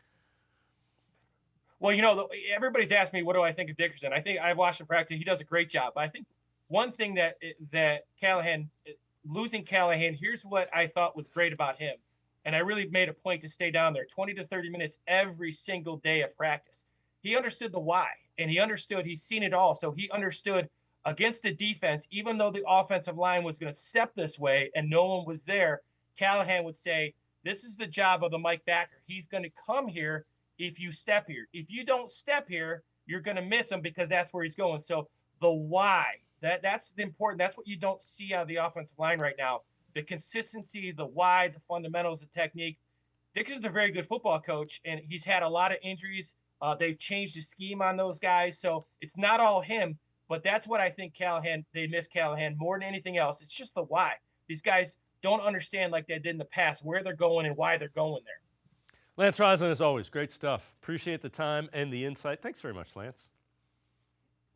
Speaker 12: Well, everybody's asked me, what do I think of Dickerson? I think I've watched him practice. He does a great job. But I think one thing that Callahan – losing Callahan, here's what I thought was great about him. And I really made a point to stay down there 20 to 30 minutes every single day of practice. He understood the why, and he's seen it all. So he understood against the defense, even though the offensive line was going to step this way and no one was there, Callahan would say, this is the job of the Mike backer. He's going to come here if you step here. If you don't step here, you're going to miss him because that's where he's going. So the why. That's the important. That's what you don't see out of the offensive line right now. The consistency, the why, the fundamentals, the technique. Dickerson's a very good football coach, and he's had a lot of injuries. They've changed the scheme on those guys, so it's not all him. But that's what I think they miss Callahan more than anything else. It's just the why. These guys don't understand like they did in the past where they're going and why they're going there.
Speaker 1: Lance Reisland, as always, great stuff. Appreciate the time and the insight. Thanks very much, Lance.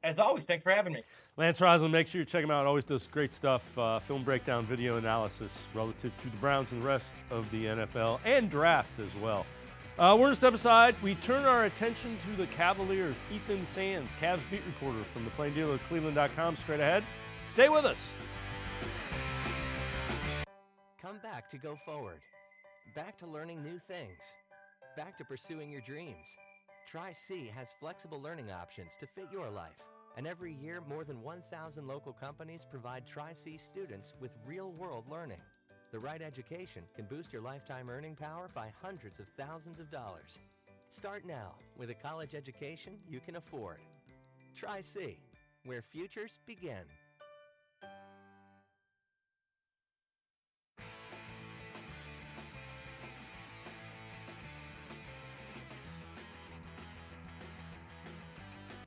Speaker 12: As always, thanks for having me.
Speaker 1: Lance Reisland, make sure you check him out. Always does great stuff, film breakdown, video analysis relative to the Browns and the rest of the NFL and draft as well. We're going to step aside. We turn our attention to the Cavaliers. Ethan Sands, Cavs beat reporter from the Plain Dealer, cleveland.com, straight ahead. Stay with us.
Speaker 11: Come back to go forward. Back to learning new things. Back to pursuing your dreams. Tri-C has flexible learning options to fit your life. And every year, more than 1,000 local companies provide Tri-C students with real-world learning. The right education can boost your lifetime earning power by hundreds of thousands of dollars. Start now with a college education you can afford. Tri-C, where futures begin.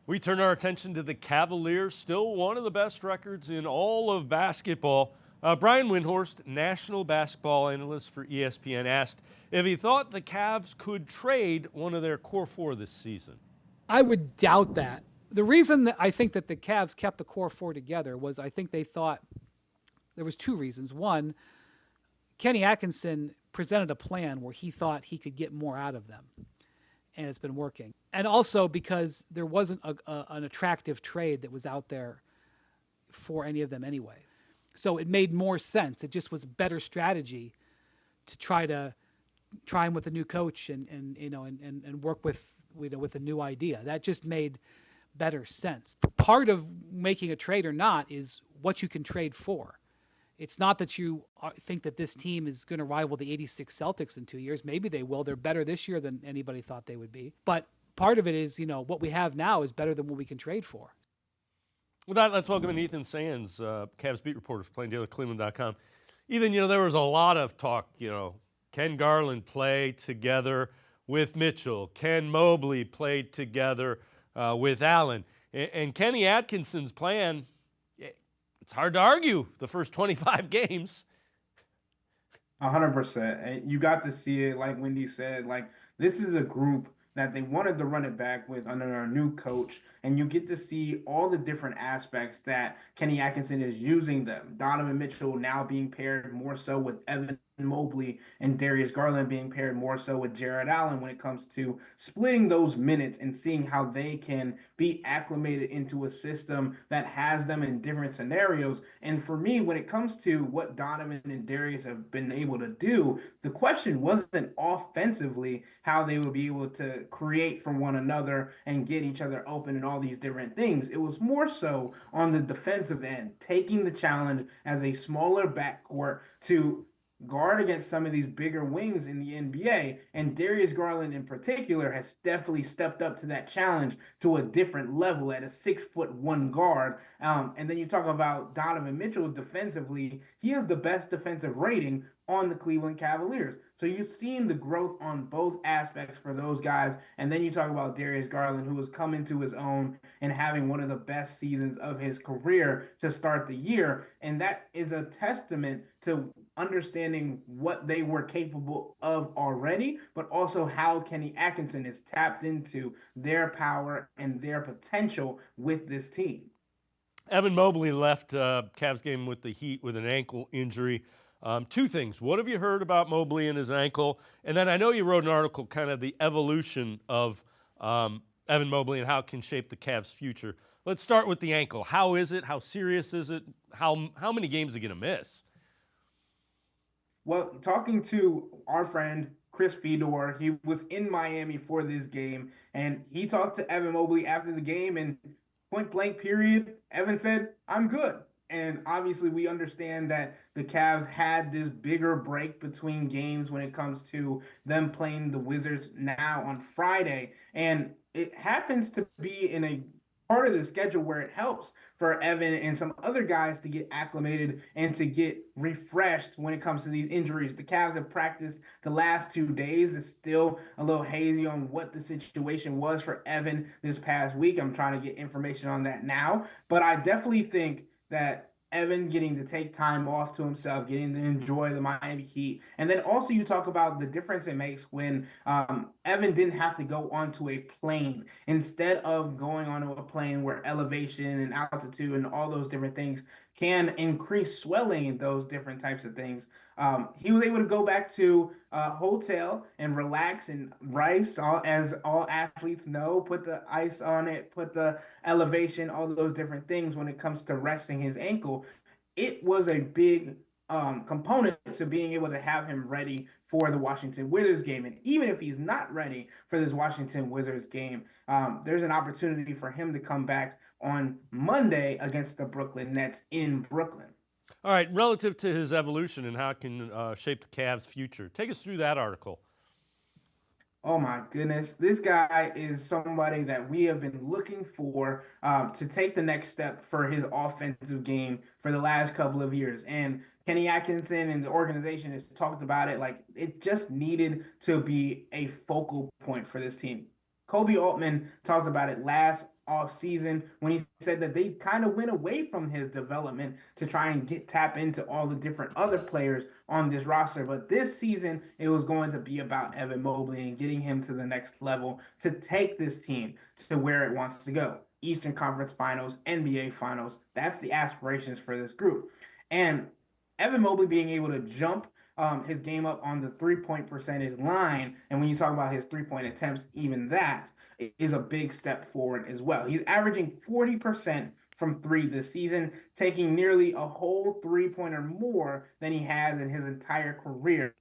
Speaker 1: We turn our attention to the Cavaliers, still one of the best records in all of basketball. Brian Windhorst, national basketball analyst for ESPN, asked if he thought the Cavs could trade one of their core four this season.
Speaker 15: I would doubt that. The reason that I think that the Cavs kept the core four together was I think they thought there was two reasons. One, Kenny Atkinson presented a plan where he thought he could get more out of them, and it's been working. And also because there wasn't an attractive trade that was out there for any of them anyway. So it made more sense. It just was a better strategy to try him with a new coach and work with with a new idea. That just made better sense. Part of making a trade or not is what you can trade for. It's not that you think that this team is going to rival the 86 Celtics in 2 years. Maybe they will. They're better this year than anybody thought they would be. But part of it is, what we have now is better than what we can trade for.
Speaker 1: With that, let's welcome in Ethan Sands, Cavs beat reporter for Plain Dealer, cleveland.com. Ethan, there was a lot of talk, Ken Garland played together with Mitchell. Ken Mobley played together with Allen. And Kenny Atkinson's plan, it's hard to argue the first 25 games.
Speaker 16: 100%. And you got to see it, like Wendy said, this is a group that they wanted to run it back with under a new coach, and you get to see all the different aspects that Kenny Atkinson is using them. Donovan Mitchell now being paired more so with Evan Mobley, and Darius Garland being paired more so with Jared Allen when it comes to splitting those minutes and seeing how they can be acclimated into a system that has them in different scenarios. And for me, when it comes to what Donovan and Darius have been able to do, the question wasn't offensively how they would be able to create from one another and get each other open and all these different things. It was more so on the defensive end, taking the challenge as a smaller backcourt to guard against some of these bigger wings in the NBA, and Darius Garland in particular has definitely stepped up to that challenge to a different level at a 6'1" guard. And then you talk about Donovan Mitchell defensively, he has the best defensive rating on the Cleveland Cavaliers. So you've seen the growth on both aspects for those guys. And then you talk about Darius Garland, who has come into his own and having one of the best seasons of his career to start the year. And that is a testament to understanding what they were capable of already, but also how Kenny Atkinson is tapped into their power and their potential with this team.
Speaker 1: Evan Mobley left Cavs game with the Heat with an ankle injury. Two things. What have you heard about Mobley and his ankle? And then I know you wrote an article, kind of the evolution of Evan Mobley and how it can shape the Cavs' future. Let's start with the ankle. How is it? How serious is it? How many games are he going to miss?
Speaker 16: Well, talking to our friend Chris Fedor, he was in Miami for this game, and he talked to Evan Mobley after the game, and point blank period, Evan said, "I'm good." And obviously we understand that the Cavs had this bigger break between games when it comes to them playing the Wizards now on Friday. And it happens to be in a part of the schedule where it helps for Evan and some other guys to get acclimated and to get refreshed when it comes to these injuries. The Cavs have practiced the last 2 days. It's still a little hazy on what the situation was for Evan this past week. I'm trying to get information on that now. But I definitely think that Evan getting to take time off to himself, getting to enjoy the Miami Heat. And then also you talk about the difference it makes when Evan didn't have to go onto a plane. Instead of going onto a plane where elevation and altitude and all those different things can increase swelling and those different types of things, he was able to go back to a hotel and relax and Rice, as all athletes know, put the ice on it, put the elevation, all those different things when it comes to resting his ankle. It was a big component to being able to have him ready for the Washington Wizards game. And even if he's not ready for this Washington Wizards game, there's an opportunity for him to come back on Monday against the Brooklyn Nets in Brooklyn.
Speaker 1: All right, relative to his evolution and how it can shape the Cavs' future, take us through that article.
Speaker 16: Oh my goodness. This guy is somebody that we have been looking for to take the next step for his offensive game for the last couple of years. And Kenny Atkinson and the organization has talked about it like it just needed to be a focal point for this team. Kobe Altman talked about it last offseason when he said that they kind of went away from his development to try and tap into all the different other players on this roster. But this season, it was going to be about Evan Mobley and getting him to the next level to take this team to where it wants to go. Eastern Conference Finals, NBA Finals, that's the aspirations for this group. And Evan Mobley being able to jump his game up on the 3-point percentage line. And when you talk about his 3-point attempts, even that is a big step forward as well. He's averaging 40% from three this season, taking nearly a whole 3-pointer more than he has in his entire career,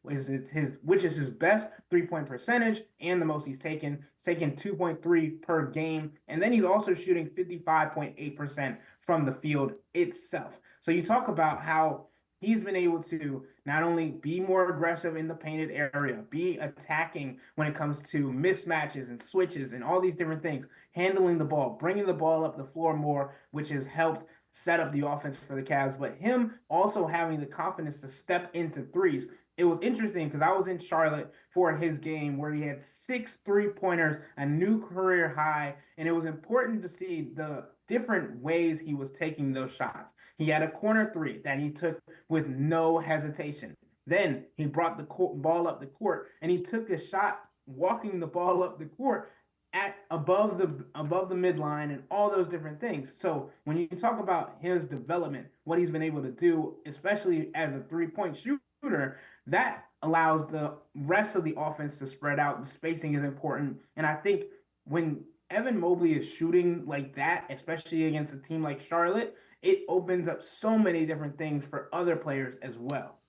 Speaker 16: which is his best 3-point percentage and the most he's taken. He's taken 2.3 per game, and then he's also shooting 55.8% from the field itself. So you talk about how he's been able to not only be more aggressive in the painted area, be attacking when it comes to mismatches and switches and all these different things, handling the ball, bringing the ball up the floor more, which has helped set up the offense for the Cavs, but him also having the confidence to step into threes. It was interesting because I was in Charlotte for his game where he had 6 3-pointers, a new career high, and it was important to see the different ways he was taking those shots. He had a corner three that he took with no hesitation. Then he brought the ball up the court, and he took a shot walking the ball up the court at above the midline and all those different things. So when you talk about his development, what he's been able to do, especially as a 3-point shooter, that allows the rest of the offense to spread out. The spacing is important. And I think when Evan Mobley is shooting like that, especially against a team like Charlotte, it opens up so many different things for other players as well.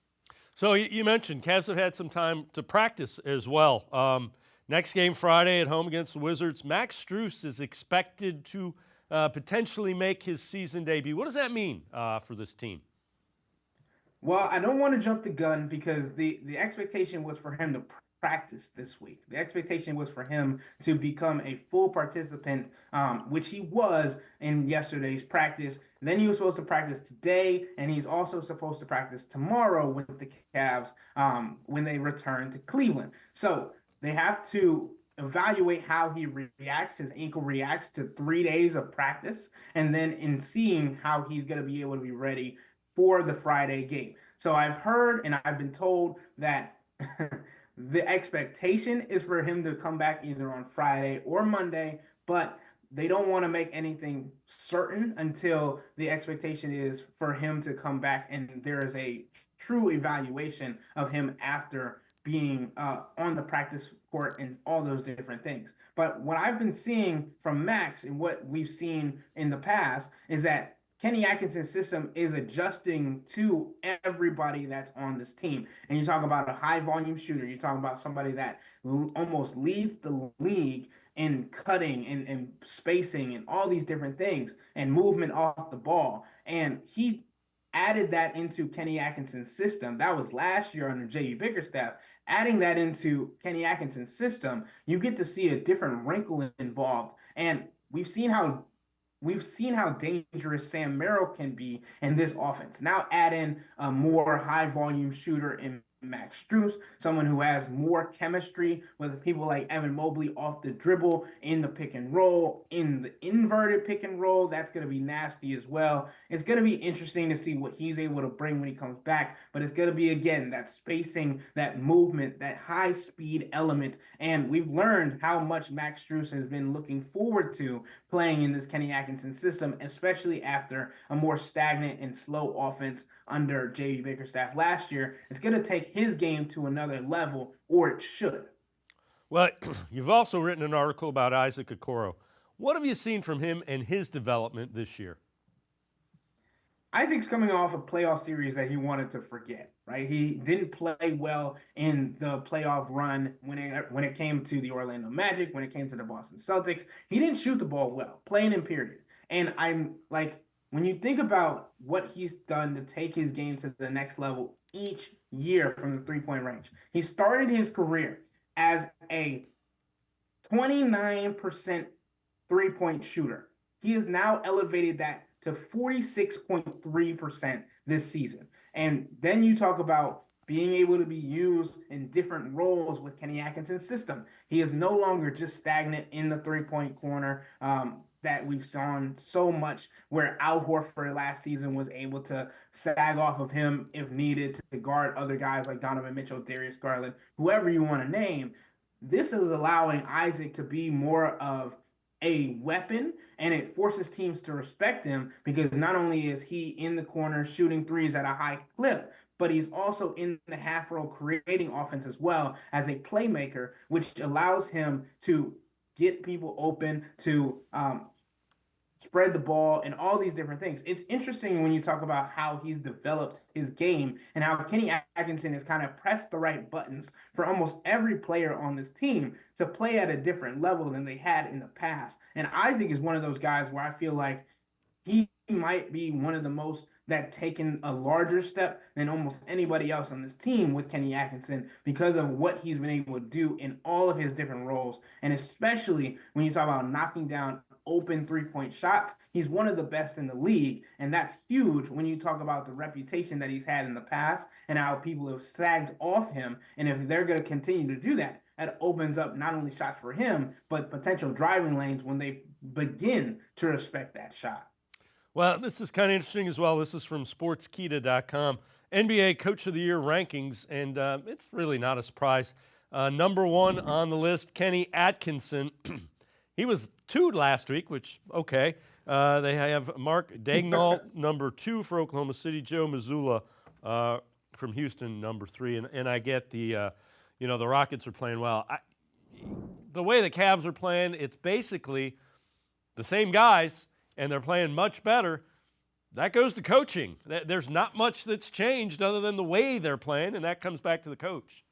Speaker 1: So you mentioned Cavs have had some time to practice as well. Next game Friday at home against the Wizards. Max Strus is expected to potentially make his season debut. What does that mean for this team?
Speaker 16: Well, I don't want to jump the gun because the expectation was for him to practice this week. The expectation was for him to become a full participant, which he was in yesterday's practice. Then he was supposed to practice today, and he's also supposed to practice tomorrow with the Cavs when they return to Cleveland. So they have to evaluate how he reacts, his ankle reacts to 3 days of practice, and then in seeing how he's going to be able to be ready for the Friday game. So I've heard and I've been told that the expectation is for him to come back either on Friday or Monday, but they don't want to make anything certain until the expectation is for him to come back and there is a true evaluation of him after being on the practice court and all those different things. But what I've been seeing from Max and what we've seen in the past is that Kenny Atkinson's system is adjusting to everybody that's on this team. And you talk about a high volume shooter. You talk about somebody that almost leads the league in cutting and spacing and all these different things and movement off the ball. And he added that into Kenny Atkinson's system. That was last year under J.U. Bickerstaff. Adding that into Kenny Atkinson's system, you get to see a different wrinkle involved. And we've seen how dangerous Sam Merrill can be in this offense. Now add in a more high-volume shooter in Max Strus, someone who has more chemistry with people like Evan Mobley off the dribble, in the pick and roll, in the inverted pick and roll. That's going to be nasty as well. It's going to be interesting to see what he's able to bring when he comes back, but it's going to be, again, that spacing, that movement, that high-speed element, and we've learned how much Max Strus has been looking forward to playing in this Kenny Atkinson system, especially after a more stagnant and slow offense under J.B. Bickerstaff last year. It's going to take his game to another level, or it should.
Speaker 1: Well, you've also written an article about Isaac Okoro. What have you seen from him and his development this year?
Speaker 16: Isaac's coming off a playoff series that he wanted to forget, right? He didn't play well in the playoff run when it came to the Orlando Magic, when it came to the Boston Celtics. He didn't shoot the ball well, plain and period. And I'm like, when you think about what he's done to take his game to the next level each year from the three-point range, he started his career as a 29% three-point shooter. He has now elevated that to 46.3% this season. And then you talk about being able to be used in different roles with Kenny Atkinson's system. He is no longer just stagnant in the three-point corner that we've seen so much, where Al Horford last season was able to sag off of him if needed to guard other guys like Donovan Mitchell, Darius Garland, whoever you want to name. This is allowing Isaac to be more of a weapon, and it forces teams to respect him because not only is he in the corner shooting threes at a high clip, but he's also in the half role creating offense as well as a playmaker, which allows him to get people open, to spread the ball, and all these different things. It's interesting when you talk about how he's developed his game and how Kenny Atkinson has kind of pressed the right buttons for almost every player on this team to play at a different level than they had in the past. And Isaac is one of those guys where I feel like he might be one of the most that taken a larger step than almost anybody else on this team with Kenny Atkinson because of what he's been able to do in all of his different roles. And especially when you talk about knocking down open three-point shots, he's one of the best in the league. And that's huge when you talk about the reputation that he's had in the past and how people have sagged off him. And if they're going to continue to do that, that opens up not only shots for him, but potential driving lanes when they begin to respect that shot.
Speaker 1: Well, this is kind of interesting as well. This is from Sports4CLE.com. NBA Coach of the Year rankings, and it's really not a surprise. Number one on the list, Kenny Atkinson. He was 2 last week, which, okay. They have Mark Daigneault, number 2 for Oklahoma City. Joe Mazzulla from Houston, number 3. And I get the Rockets are playing well. The way the Cavs are playing, it's basically the same guys, and they're playing much better. That goes to coaching. There's not much that's changed other than the way they're playing, and that comes back to the coach.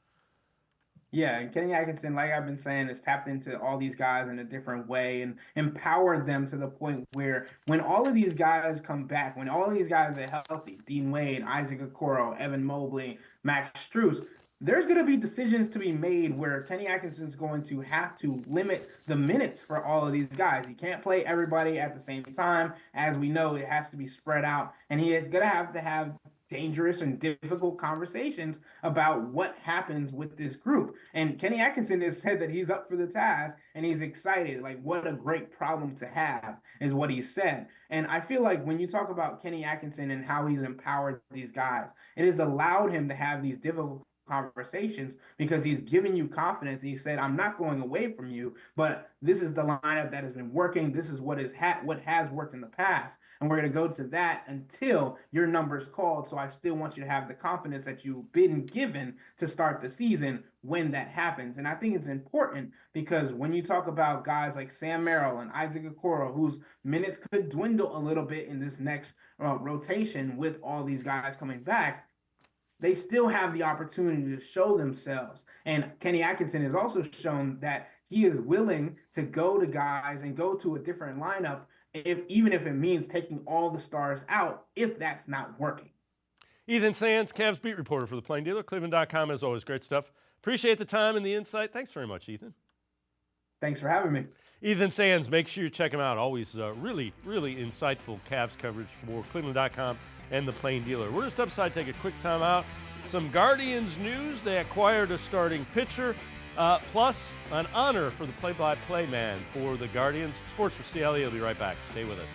Speaker 16: Yeah, and Kenny Atkinson, like I've been saying, has tapped into all these guys in a different way and empowered them to the point where when all of these guys come back, when all of these guys are healthy, Dean Wade, Isaac Okoro, Evan Mobley, Max Strus, there's going to be decisions to be made where Kenny Atkinson's going to have to limit the minutes for all of these guys. He can't play everybody at the same time. As we know, it has to be spread out, and he is going to have dangerous and difficult conversations about what happens with this group. And Kenny Atkinson has said that he's up for the task and he's excited. Like, what a great problem to have is what he said. And I feel like when you talk about Kenny Atkinson and how he's empowered these guys, it has allowed him to have these difficult conversations because he's giving you confidence. He said, I'm not going away from you, but this is the lineup that has been working. This is what has worked in the past. And we're going to go to that until your number's called. So I still want you to have the confidence that you've been given to start the season when that happens. And I think it's important because when you talk about guys like Sam Merrill and Isaac Okoro, whose minutes could dwindle a little bit in this next rotation with all these guys coming back, they still have the opportunity to show themselves. And Kenny Atkinson has also shown that he is willing to go to guys and go to a different lineup, even if it means taking all the stars out, if that's not working.
Speaker 1: Ethan Sands, Cavs beat reporter for the Plain Dealer. Cleveland.com, as always, great stuff. Appreciate the time and the insight. Thanks very much, Ethan.
Speaker 16: Thanks for having me.
Speaker 1: Ethan Sands, make sure you check him out. Always really, really insightful Cavs coverage for Cleveland.com and the Plain Dealer. We're just upside, take a quick time out. Some Guardians news. They acquired a starting pitcher, plus an honor for the play-by-play man for the Guardians. Sports4CLE will be right back. Stay with us.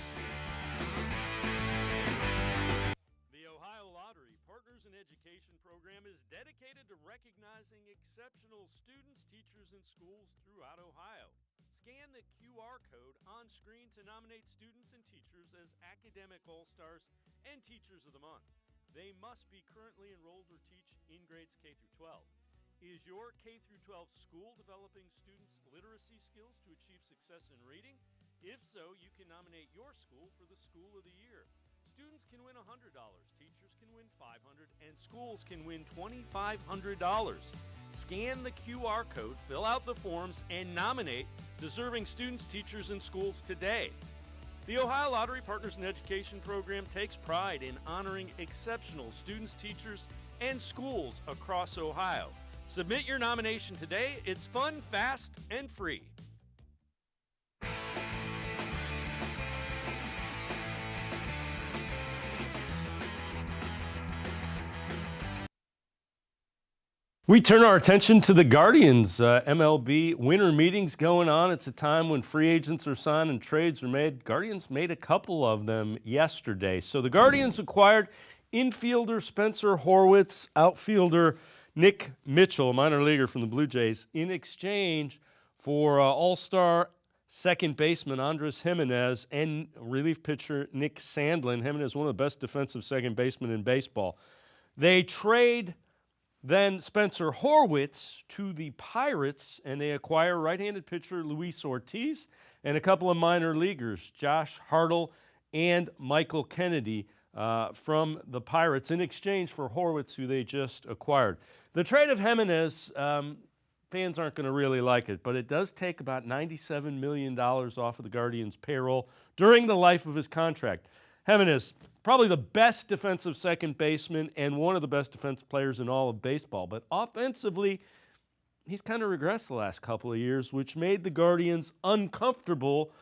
Speaker 1: The Ohio Lottery Partners in Education program is dedicated to recognizing exceptional students, teachers, and schools throughout Ohio. Scan the QR code on screen to nominate students and teachers as Academic All-Stars and Teachers of the Month. They must be currently enrolled or teach in grades K through 12. Is your K through 12 school developing students' literacy skills to achieve success in reading? If so, you can nominate your school for the School of the Year. Students can win $100, teachers can win $500, and schools can win $2,500. Scan the QR code, fill out the forms, and nominate deserving students, teachers, and schools today. The Ohio Lottery Partners in Education program takes pride in honoring exceptional students, teachers, and schools across Ohio. Submit your nomination today. It's fun, fast, and free. We turn our attention to the Guardians. MLB winter meetings going on. It's a time when free agents are signed and trades are made. Guardians made a couple of them yesterday. So the Guardians acquired infielder Spencer Horwitz, outfielder Nick Mitchell, a minor leaguer from the Blue Jays, in exchange for all-star second baseman Andres Jimenez and relief pitcher Nick Sandlin. Jimenez, one of the best defensive second basemen in baseball. They trade then Spencer Horwitz to the Pirates, and they acquire right-handed pitcher Luis Ortiz and a couple of minor leaguers, Josh Hartle and Michael Kennedy, from the Pirates in exchange for Horwitz, who they just acquired. The trade of Jimenez, fans aren't going to really like it, but it does take about $97 million off of the Guardians' payroll during the life of his contract. Jimenez, probably the best defensive second baseman and one of the best defensive players in all of baseball. But offensively, he's kind of regressed the last couple of years, which made the Guardians uncomfortable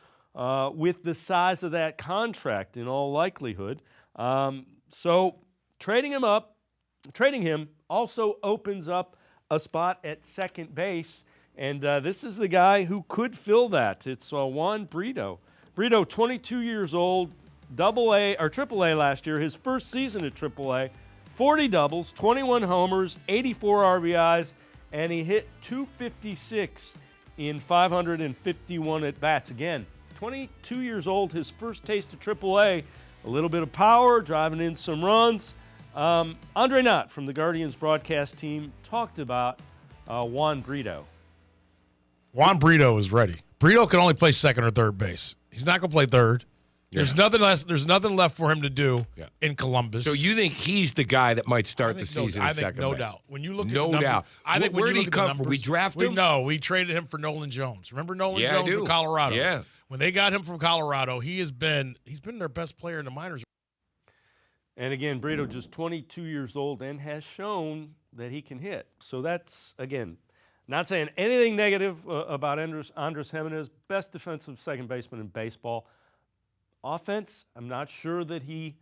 Speaker 1: with the size of that contract in all likelihood. So trading him also opens up a spot at second base. And this is the guy who could fill that. It's Juan Brito. Brito, 22 years old, AA or AAA last year, his first season at AAA, 40 doubles, 21 homers, 84 RBIs, and he hit .256 in 551 at-bats. Again, 22 years old, his first taste of AAA, a little bit of power, driving in some runs. Andre Knott from the Guardians broadcast team talked about Juan Brito.
Speaker 17: Juan Brito is ready. Brito can only play second or third base. He's not going to play third. There's nothing left for him to do in Columbus.
Speaker 7: So you think he's the guy that might start the season at second base?
Speaker 17: No doubt. When you look at
Speaker 7: no doubt.
Speaker 17: I think
Speaker 7: where
Speaker 17: when
Speaker 7: did
Speaker 17: you
Speaker 7: he
Speaker 17: look
Speaker 7: come
Speaker 17: at the
Speaker 7: from? We
Speaker 17: numbers,
Speaker 7: drafted him?
Speaker 17: No, we traded him for Nolan Jones. Remember Nolan Jones from Colorado?
Speaker 7: Yeah.
Speaker 17: When they got him from Colorado, he's been their best player in the minors.
Speaker 1: And again, Brito just 22 years old and has shown that he can hit. So that's, again, not saying anything negative about Andres Jimenez, best defensive second baseman in baseball. Offense, I'm not sure the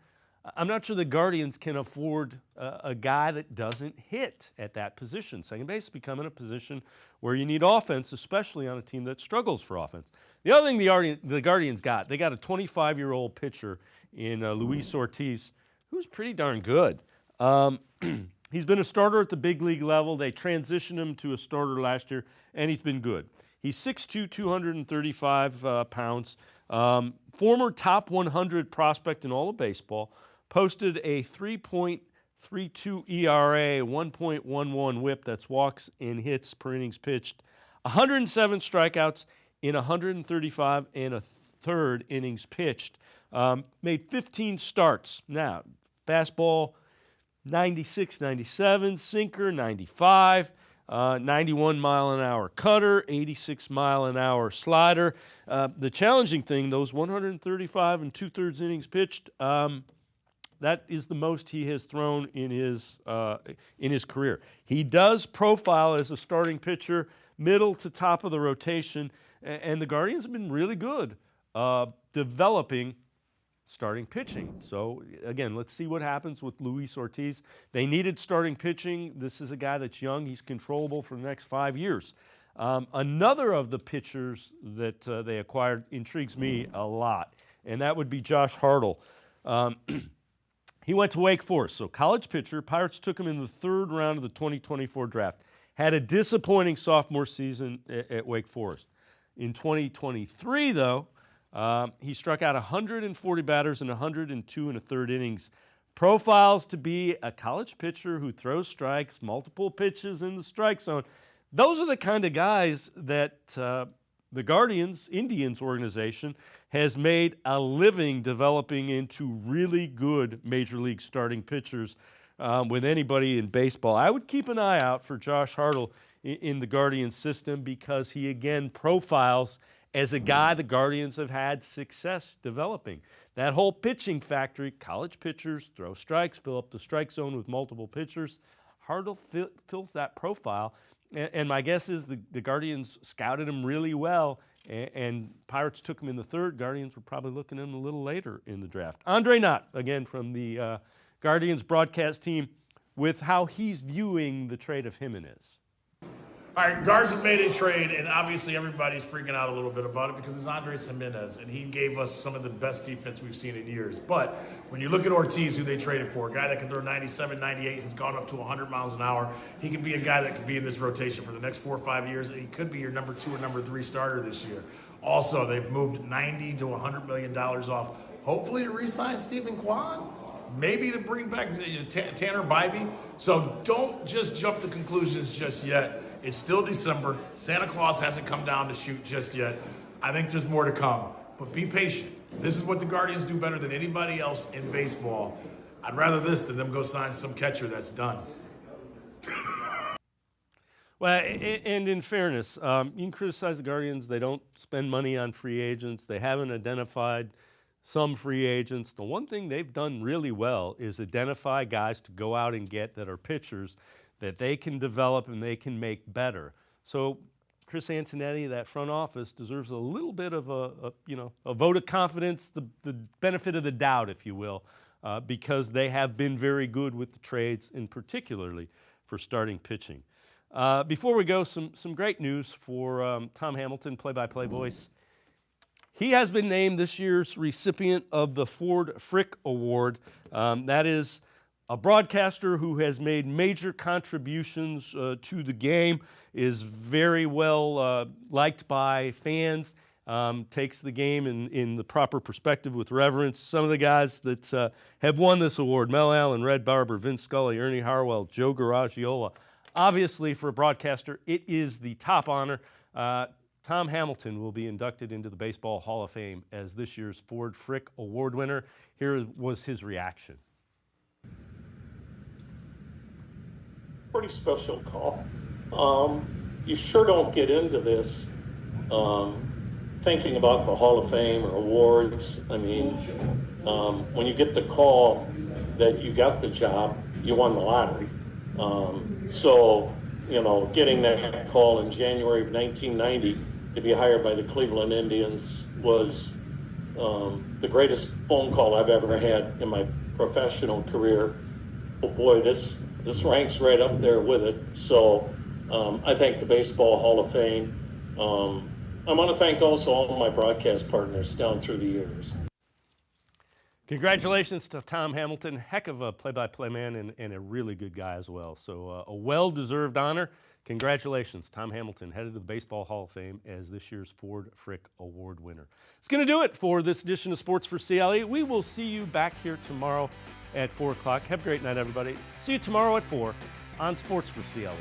Speaker 1: Guardians can afford a guy that doesn't hit at that position. Second base is becoming a position where you need offense, especially on a team that struggles for offense. The other thing the Guardians got, they got a 25-year-old pitcher in Luis Ortiz, who's pretty darn good. He's been a starter at the big league level. They transitioned him to a starter last year, and he's been good. He's 6'2", 235 pounds. Former top 100 prospect in all of baseball. Posted a 3.32 ERA, 1.11 whip. That's walks and hits per innings pitched. 107 strikeouts in 135 and a third innings pitched. Made 15 starts. Now, fastball 96, 97, sinker 95. 91 mile an hour cutter, 86 mile an hour slider. The challenging thing, those 135 and 2/3 innings pitched, that is the most he has thrown in his career. He does profile as a starting pitcher, middle to top of the rotation, and the Guardians have been really good developing starting pitching. So, again, let's see what happens with Luis Ortiz. They needed starting pitching. This is a guy that's young. He's controllable for the next 5 years. Another of the pitchers that they acquired intrigues me a lot, and that would be Josh Hartle. He went to Wake Forest, so college pitcher. Pirates took him in the third round of the 2024 draft. Had a disappointing sophomore season at Wake Forest. In 2023, though, he struck out 140 batters in 102 and a third innings. Profiles to be a college pitcher who throws strikes, multiple pitches in the strike zone. Those are the kind of guys that the Guardians, Indians organization, has made a living developing into really good major league starting pitchers with anybody in baseball. I would keep an eye out for Josh Hartle in the Guardians system because he, again, profiles as a guy the Guardians have had success developing. That whole pitching factory, college pitchers, throw strikes, fill up the strike zone with multiple pitchers. Hartle fills that profile. And my guess is the Guardians scouted him really well, and Pirates took him in the third. Guardians were probably looking at him a little later in the draft. Andre Knott, again, from the Guardians broadcast team, with how he's viewing the trade of Jimenez.
Speaker 17: All right, Guards have made a trade, and obviously everybody's freaking out a little bit about it because it's Andres Jimenez, and he gave us some of the best defense we've seen in years. But when you look at Ortiz, who they traded for, a guy that can throw 97, 98, has gone up to 100 miles an hour. He can be a guy that could be in this rotation for the next 4 or 5 years, and he could be your number 2 or number 3 starter this year. Also, they've moved $90 to $100 million off, hopefully to re-sign Stephen Kwan. maybe to bring back Tanner Bybee. So don't just jump to conclusions just yet. It's still December. Santa Claus hasn't come down to shoot just yet. I think there's more to come, but be patient. This is what the Guardians do better than anybody else in baseball. I'd rather this than them go sign some catcher that's done.
Speaker 1: Well, and in fairness, you can criticize the Guardians. They don't spend money on free agents. They haven't identified some free agents. The one thing they've done really well is identify guys to go out and get that are pitchers that they can develop and they can make better. So Chris Antonetti, that front office, deserves a little bit of a vote of confidence, the benefit of the doubt, if you will, because they have been very good with the trades, and particularly for starting pitching. Before we go, some great news for Tom Hamilton, play-by-play voice. He has been named this year's recipient of the Ford Frick Award. That is a broadcaster who has made major contributions to the game, is very well liked by fans, takes the game in the proper perspective with reverence. Some of the guys that have won this award: Mel Allen, Red Barber, Vince Scully, Ernie Harwell, Joe Garagiola. Obviously, for a broadcaster, it is the top honor. Tom Hamilton will be inducted into the Baseball Hall of Fame as this year's Ford Frick Award winner. Here was his reaction.
Speaker 18: Pretty special call. You sure don't get into this thinking about the Hall of Fame or awards. I mean, when you get the call that you got the job, you won the lottery. So, getting that call in January of 1990 to be hired by the Cleveland Indians was the greatest phone call I've ever had in my professional career. Oh boy, this ranks right up there with it. So I thank the Baseball Hall of Fame. I want to thank also all of my broadcast partners down through the years.
Speaker 1: Congratulations to Tom Hamilton, heck of a play-by-play man and a really good guy as well. So a well-deserved honor. Congratulations, Tom Hamilton, headed to the Baseball Hall of Fame as this year's Ford Frick Award winner. It's going to do it for this edition of Sports for CLE. We will see you back here tomorrow at 4 o'clock. Have a great night, everybody. See you tomorrow at 4 on Sports for CLE.